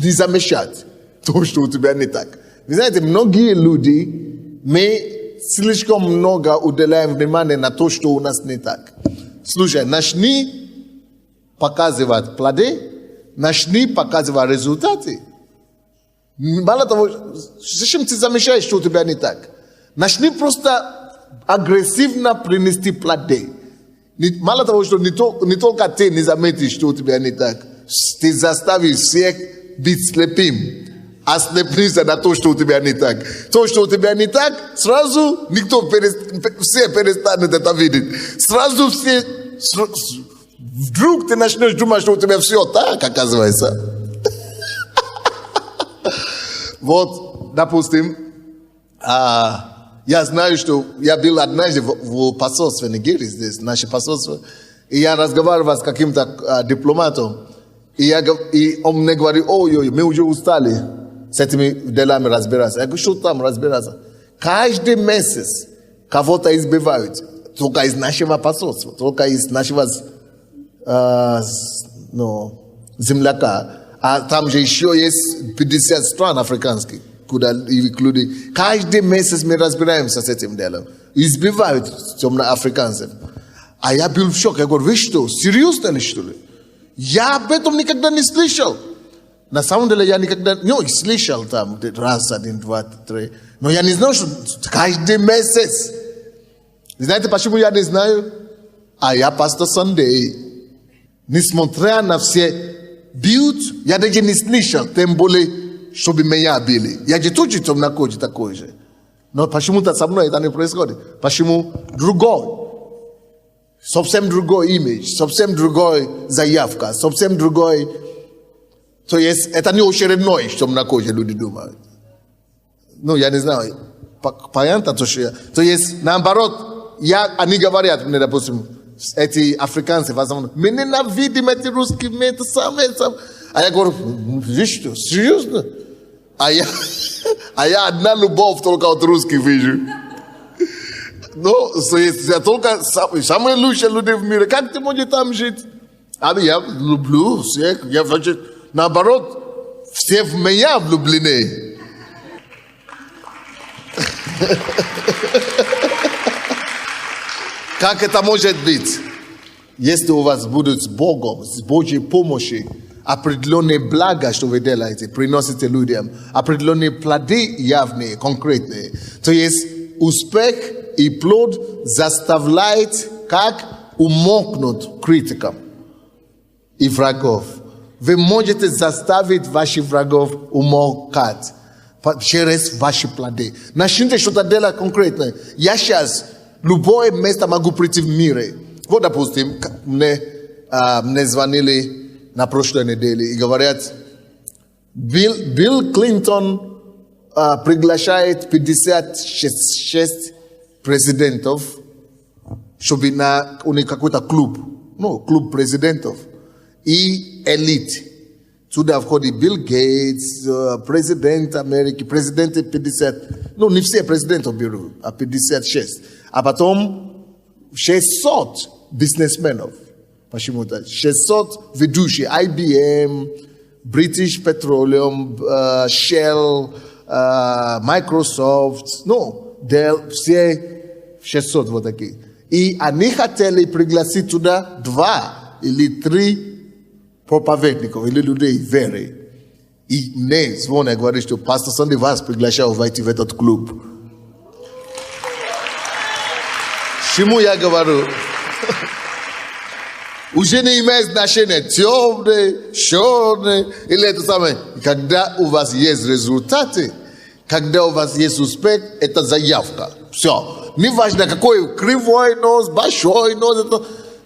не замечать то, что у тебя не так. Вы знаете, многие люди, мы слишком много уделяем внимания на то, что у нас не так. Слушай, начни показывать плоды, начни показывать результаты. Мало того, зачем ты замечаешь, что у тебя не так? Начни просто агрессивно принести плоды. Мало того, что не только ты не заметишь, что у тебя не так, ты заставишь всех быть слепым. Ослепнись на то, что у тебя не так. То, что у тебя не так, сразу все перестанут это видеть. Сразу все... Вдруг ты начнешь думать, что у тебя все так, оказывается. Вот, допустим, я знаю, что я был однажды в посольстве Нигерии, здесь, наше посольство, и я разговаривал с каким-то дипломатом, и он мне говорит: ой, мы уже устали с этими делами разбираться. Я говорю: что там разбираться? Каждый месяц кого-то избивают, только из нашего посольства, только из нашего земляка. А там же еще есть 50 стран африканских, куда люди. Каждый месяц мы разбираемся с этим делом. Избивают темноафриканцев. А я был в шоке. Я говорю: вы что, серьезно ли, что ли? Я об этом никогда не слышал. На самом деле я никогда... слышал там раз, один, два, три. Но я не знал, что каждый месяц. Знаете, почему я не знаю? А я пастор Сандей. Несмотря на все бьют, я даже не слышал, тем более, чтобы меня били. Я же тоже темнокожий такой же. Но почему-то со мной это не происходит. Почему? Другой. Совсем другой имидж, совсем другой заявка, совсем другой... То есть, это не очередной, что темнокожие люди думают. Я не знаю. Понятно, то есть, наоборот, они говорят мне, допустим, эти африканцы, мы ненавидим эти русские, мы это самое. А я говорю: вы что, серьезно? А я одна любовь только от русских вижу. Я только самые лучшие люди в мире. Как ты можешь там жить? А я люблю всех. Наоборот, все в меня влюблены. Как это может быть? Если у вас будут с Богом, с Божьей помощью, определенные блага, что вы делаете, приносите людям, определенные плоды явные, конкретные, то есть успех и плод заставляет как умолкнуть критикам и врагов. Вы можете заставить ваших врагов умолкать через ваши плоды. Начните что-то делать конкретное. Я сейчас любое место могу прийти в мире. Вот, допустим, мне звонили на прошлой неделе и говорят: Билл Клинтон приглашает 56 президентов, чтобы у них какой-то клуб. Клуб президентов. И элит. Туда входит Билл Гейтс, президент Америки, президенты 50. Не все президентов берут, а 56. А потом 600 бизнесменов. Почему-то 600 ведущих. IBM, British Petroleum, Shell, Microsoft. Dell, все 600 вот такие. И они хотели пригласить туда 2 или 3 проповедников или людей веры. И мне звонят, говорят, что пастор Сандей вас приглашал войти в этот клуб. Чему я говорю? Уже не имеет значения, темный, черный, или это самое. Когда у вас есть результаты, когда у вас есть успех, это заявка. Все. Не важно, какой кривой нос, большой нос.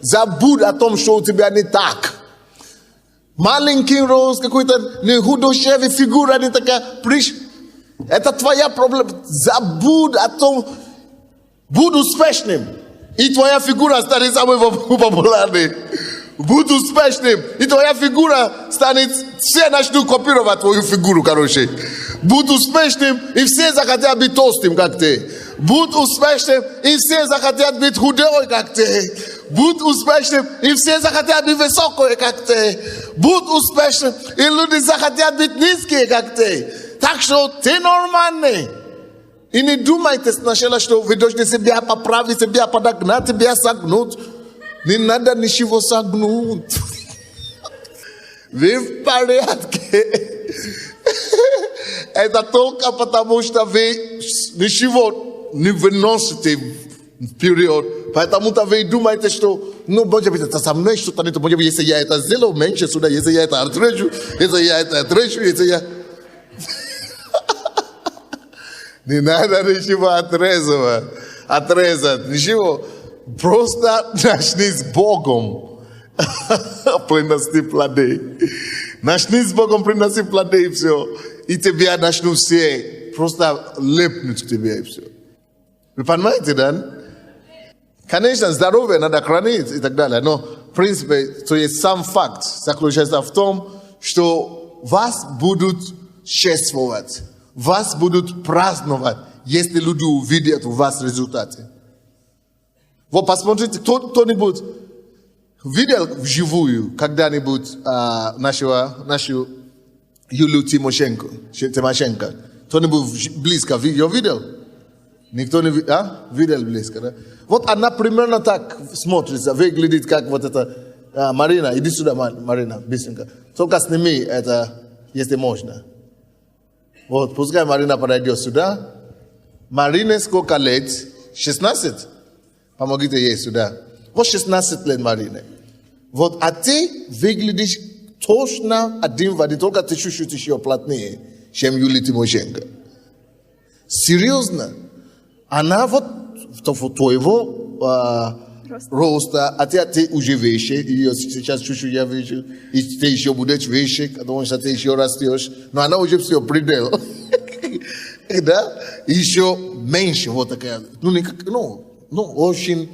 Забудь о том, что у тебя не так. Маленький рост, какой-то худощавый фигура, не такая. Это твоя проблема. Забудь о том, будь успешным. И твоя фигура станет самой популярной. Будь успешным. И твоя фигура станет... Все начнут копировать твою фигуру, короче. Будь успешным, и все захотят быть толстым, как ты. Будь успешным, и все захотят быть худой, как ты. будь успешным, и все захотят быть высокие, как ты. Будь успешным, и люди захотят быть низкие, как ты. Так что ты нормальный. И не думайте сначала, что вы должны себя поправить, себя подогнать, себя согнуть. Не надо ничего согнуть. Вы в порядке. Это только потому, что вы ничего не выносите вперед. Поэтому-то вы думаете, что, ну, может быть, это со мной что-то не то. Может быть, если я это сделал, меньше сюда, если я это отрежу, если я это отрежу, если я... Не надо ничего отрезать, ничего. Просто начни с Богом приносить плоды. Начни с Богом приносить плоды, и все. И тебя начнут все просто лепнуть к тебе, и все. Вы понимаете, да? Конечно, здоровье надо хранить и так далее. Но, в принципе, то есть сам факт заключается в том, что вас будут чествовать. Вас будут праздновать, если люди увидят у вас результаты. Вот посмотрите, кто-нибудь видел вживую когда-нибудь нашу Юлию Тимошенко? Кто-нибудь близко ее видел? Никто не видел? Видел близко, да? Вот она примерно так смотрится, выглядит как вот эта Марина. Иди сюда, Марина, быстренько. Только сними это, если можно. Вот, пускай Марина подойдет сюда. Марине сколько лет? 16? Помогите ей сюда. Вот 16 лет Марине. Вот, а ты выглядишь точно один в один, только ты чуть-чуть еще плотнее, чем Юлия Тимошенко. Серьезно. Она вот твоего роста, а ты уже выше, ее сейчас чуть-чуть я вижу, и ты еще будешь выше, потому что ты еще растешь, но она уже все предел. Да? Еще меньше, вот такая, очень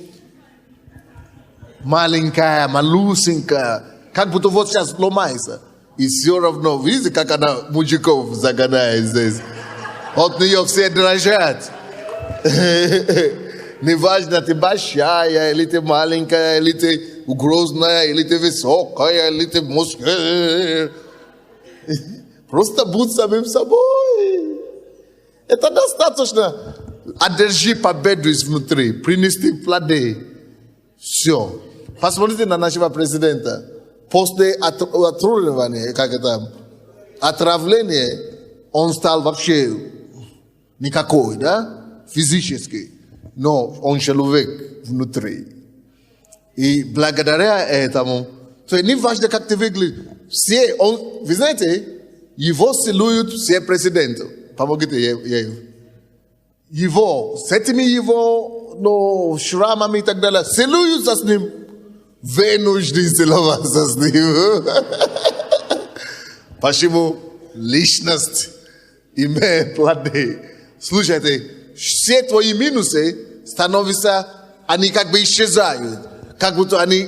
маленькая, малюсенькая, как будто вот сейчас ломается. И все равно, видите, как она мужиков загоняет здесь. От нее все дрожат. Неважно, ты большая, или ты маленькая, или ты угрозная, или ты высокая, или ты мускулистая. Просто будь самим собой. Это достаточно. Одержи победу изнутри, принести плоды. Все. Посмотрите на нашего президента. После отравления, отравления, он стал вообще никакой, да? Физически. Но он человек внутри. И благодаря этому, то не важно, как ты выглядишь. Вы знаете, его целуют все президенты. Помогите ей. Его, с этими его шрамами и так далее, целуются с ним. Вынуждены целоваться с ним. Почему? Личность имеет плоды. Слушайте, все твои минусы становятся, они как бы исчезают. Как будто они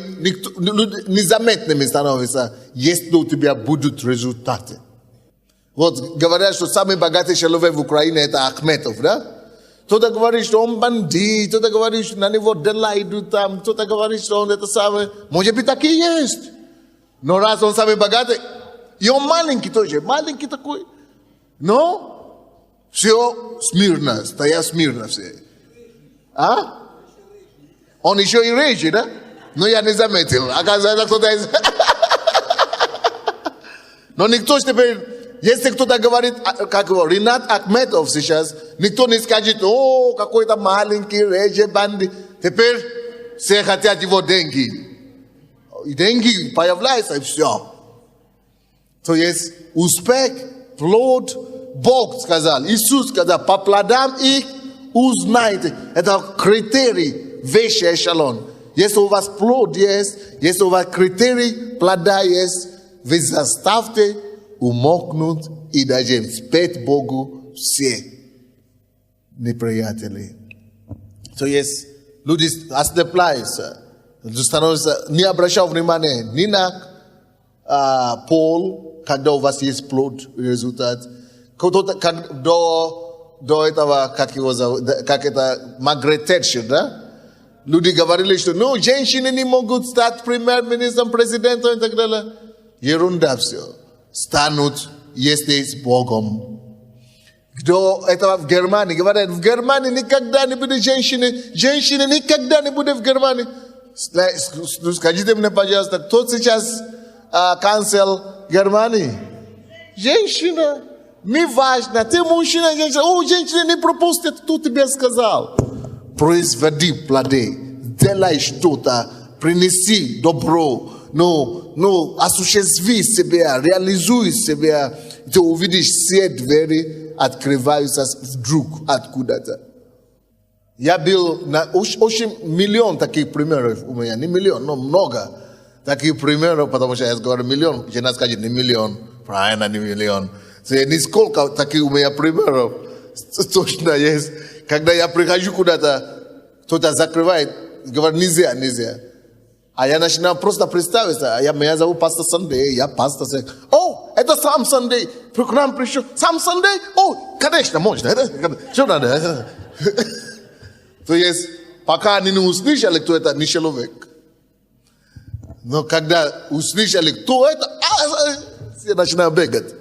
незаметными становятся, если у тебя будут результаты. Вот говорят, что самый богатый человек в Украине это Ахметов, да? Кто-то говорит, что он бандит, кто-то говорит, что на него дела идут там, кто-то говорит, что он это самый. Может быть, так и есть. Но раз он самый богатый, и он маленький тоже, маленький такой. Но все смирно, стоят смирно все. Он еще и речи, да? Но я не заметил. Оказывается, кто-то из... Но никто теперь, если кто-то говорит, как его, Ринат Ахметов сейчас, никто не скажет, какой-то маленький речи бандит. Теперь все хотят его деньги. И деньги появляются, и все. То есть успех, плод, Бог сказал, Иисус сказал, по плодам их узнайте. Это критерий, высший эшелон. Если у вас плод есть, если у вас критерий плода есть, вы заставьте умолкнуть и даже спеть Богу все неприятели. То есть люди ослепляются, становятся, не обращают внимания ни на пол, когда у вас есть плод, результат. До этого, как его зовут, как это, Маргарет Тэтчер, да? Люди говорили, что женщины не могут стать премьер-министром, президентом и так далее. Ерунда все. Станут, если с Богом. Кто это в Германии? Говорят, в Германии никогда не будет женщины. Женщины никогда не будет в Германии. Скажите мне, пожалуйста, кто сейчас канцлер Германии? Женщина. Не важно, ты мужчина, женщина. Женщина не пропустит, кто тебе сказал. Производи плоды, делай что-то, принеси добро, осуществи себя, реализуй себя. Ты увидишь все двери открываются вдруг откуда-то. Я был на очень миллион таких примеров у меня, не миллион, но много таких примеров, потому что я говорю миллион, жена скажет не миллион, правильно не миллион. Нисколько таких у меня примеров точно есть. Когда я прихожу куда-то, кто-то закрывает, говорит нельзя. А я начинаю просто представиться. Меня зовут Пастор Сандей, я пастор. Это сам Сандей. К нам пришел. Сам Сандей? Конечно, можно. Что надо? То есть, пока они не услышали, кто это, не человек. Но когда услышали, кто это, все начинают бегать.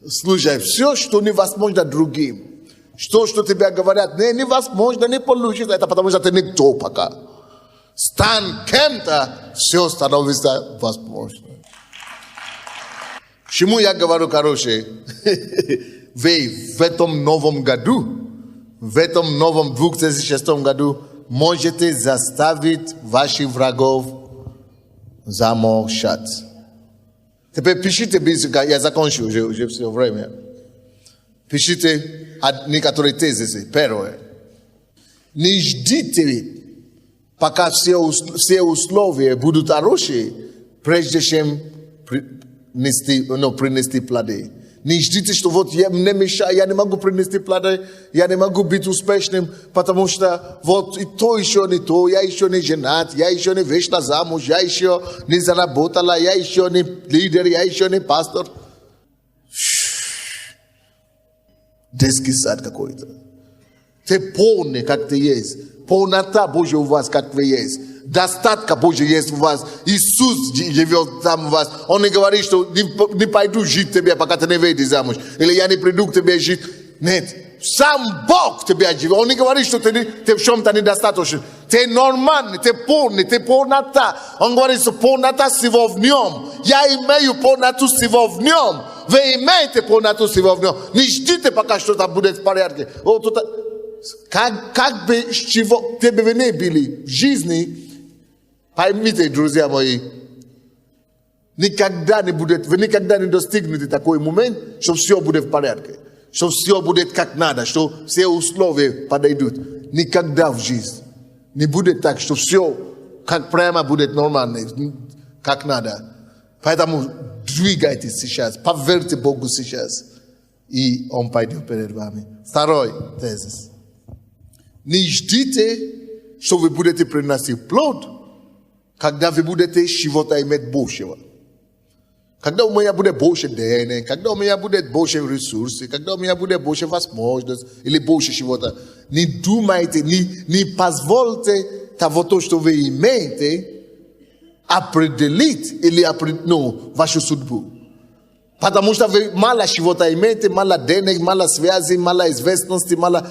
Слушай, все, что невозможно другим, что тебе говорят, невозможно, не получится, это потому что ты никто пока. Стань кем-то, все становится возможно. Чему я говорю, короче? Вы в этом новом году, в этом новом 2006 году можете заставить ваших врагов замолчать. Теперь пишите быстро, я закончу уже все время. Пишите некоторые тезисы. Первое. Не ждите, пока все условия будут хорошие, прежде чем принести плоды. Не ждите, что вот я не мешаю, я не могу принести плоды, я не могу быть успешным, потому что вот и то еще не то, я еще не женат, я еще не вышла замуж, я еще не заработала, я еще не лидер, я еще не пастор. Детский сад какой-то. Ты полный, как ты есть. Полнота Божья у вас, как вы есть. Достатка Божья есть у вас. Иисус живет там у вас. Он не говорит, что не пойду жить тебе, пока ты не выйдешь замуж. Или я не приду к тебе жить. Нет. Сам Бог тебя живет. Он не говорит, что ты в чем-то недостаточен. Ты нормальный, ты полный, ты полнота. Он говорит, что полнота всего в нем. Я имею полноту всего в нем. Вы имеете полноту всего в нем. Не ждите, пока что-то будет в порядке. Как бы с чего тебе вы не были в жизни, поймите, друзья мои, никогда не будет, вы никогда не достигнете такой момент, что все будет в порядке, что все будет как надо, что все условия подойдут. Никогда в жизни не будет так, что все как прямо будет нормально, как надо. Поэтому двигайтесь сейчас, поверьте Богу сейчас, и Он пойдет перед вами. Второй тезис. Не ждите, что вы будете приносить плод, когда вы будете чего-то иметь большего. Когда у меня будет больше денег, когда у меня будет больше ресурсов, когда у меня будет больше возможностей или больше чего-то. Не думайте, не позвольте того, что вы имеете, определить или вашу судьбу. Потому что вы мало чего-то имеете, мало денег, мало связи, мало известности, мало...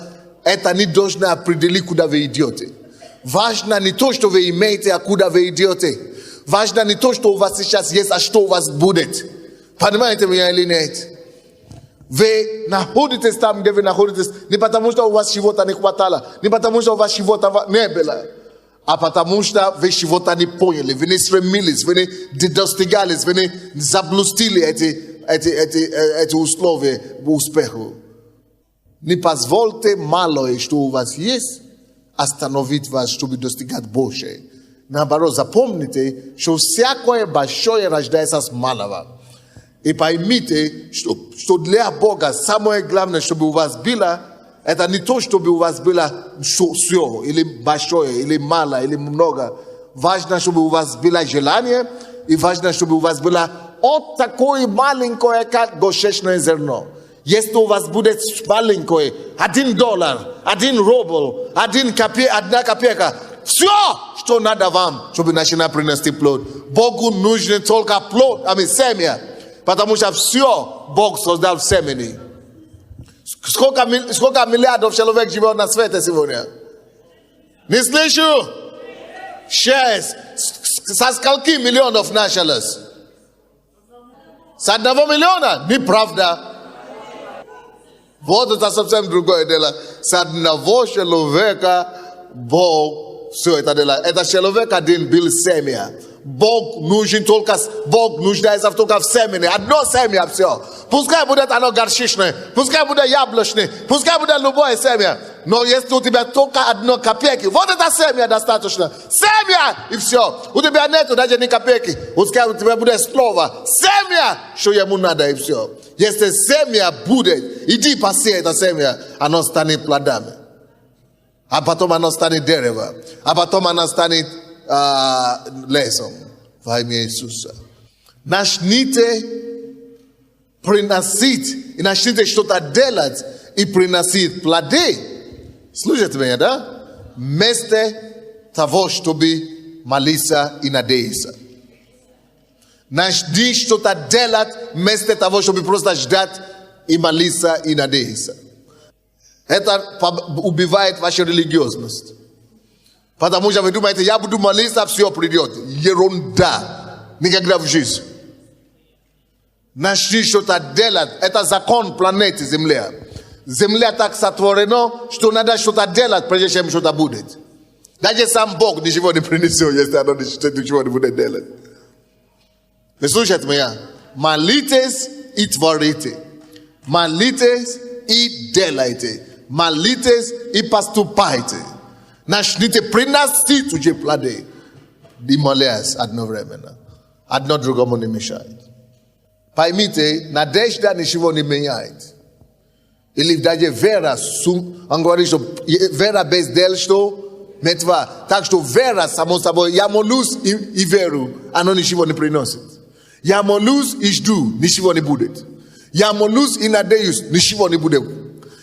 Это не должно определить, куда вы идете. Важно не то, что вы имеете, а куда вы идете. Важно не то, что у вас сейчас есть, а что у вас будет. Понимаете меня или нет? Вы находитесь там, где вы находитесь, не потому что у вас чего-то не хватало, не потому что у вас чего-то не было, а потому что вы чего-то не поняли, вы не стремились, вы не достигались, вы не заблустили эти условия успеху. Не позвольте малое, что у вас есть, остановить вас, чтобы достигать больше. Наоборот, запомните, что всякое большое рождается с малого. И поймите, что для Бога самое главное, чтобы у вас было, это не то, чтобы у вас было все, или большое, или мало, или много. Важно, чтобы у вас было желание, и важно, чтобы у вас было вот такое маленькое, как горчичное зерно. Если у вас будет маленькое, $1, 1 рубль, 1 копейка, Все, что надо вам, чтобы начинать приносить плод. Богу нужно только плод, семя. Потому что все Бог создал в семени. Сколько миллиардов человек живет на свете сегодня? Не слышу? 6. Со скольки миллионов началось? С 1 миллиона? Неправда. Вот это совсем другое дело. С одного человека Бог все это делает. Это человек один был семя. Бог нуждается только в семени. Одно семя все. Пускай будет оно горчичное, пускай будет яблочное, пускай будет любое семя. Но если у тебя только одно копейки, вот это семя достаточно. Семя и все. У тебя нету даже ни копейки. Пускай у тебя будет слово. Семя, что ему надо и все. Если семя будет, иди посей это семя, оно станет плодами. А потом оно станет дерево. А потом оно станет лесом. Во имя Иисуса. Начните приносить, и начните что-то делать и приносить плоды. Слушайте меня, да? Вместо того, чтобы молиться и надеяться. Начни что-то делать вместо того, чтобы просто ждать и молиться и надеяться. Это убивает вашу религиозность. Потому что вы думаете, я буду молиться, все придет. Ерунда. Никогда в жизни. Начни что-то делать. Это закон планеты Земля. Земля так сотворена, что надо что-то делать, прежде чем что-то будет. Даже сам Бог ничего не принесет, если оно ничего не будет делать. Вы слушайте меня? Молитесь и творите. Молитесь и делайте. Молитесь и поступайте. Начните приносить уже плоды. И молясь одновременно. Одно другому не мешает. Поймите, надежда ничего не меняет. Или даже вера, он говорит, что вера без дел, что мертва. Так что вера, само собой, я молюсь и веру, оно ничего не приносит. Я молюсь и жду, ничего не будет. Я молюсь и надеюсь, ничего не будет.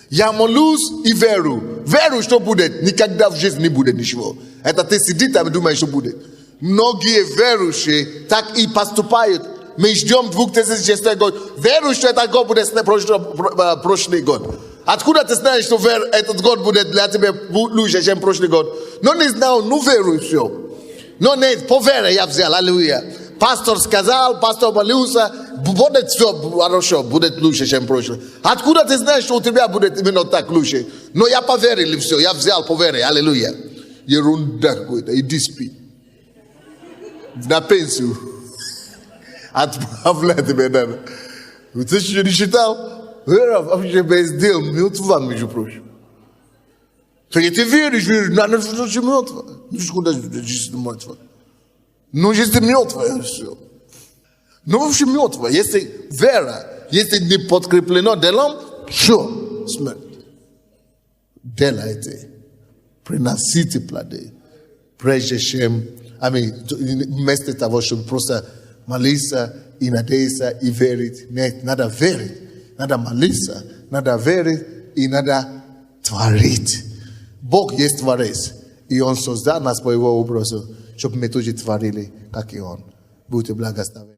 Я молюсь и веру, что будет, никогда в жизни не будет ничего. Это ты сидишь там и думаешь, что будет. Многие верующие так и поступают. Мы ждем 2006 год. Верю, что этот год будет прошлый год. Откуда ты знаешь, что этот год будет для тебя лучше, чем прошлый год? Но не знал, ну верую все. Но нет, по вере я взял, аллилуйя. Пастор сказал, пастор молился, будет все хорошо, будет лучше, чем прошлый. Откуда ты знаешь, что у тебя будет именно так лучше? Но я поверил и все, я взял по вере, аллилуйя. Ерунда какой-то, иди спи. На пенсию. Отправляй тебе надо. Ты еще не читал? Вера вообще без дел мертва, между прочим. Ты веришь, надо, что мертва. Ну, куда жизнь мертва? Ну, если мертва, все. Ну, вообще мертва. Если вера, если не подкреплено делом, все, смерть. Делайте. Приносите плоды. Прежде чем, вместо того, чтобы просто молиться и надеяться и верить. Нет, надо верить. Надо молиться. Надо верить и надо творить. Бог есть творец. И Он создал нас по Его образу, чтобы мы тоже творили, как и Он. Будьте благословенны.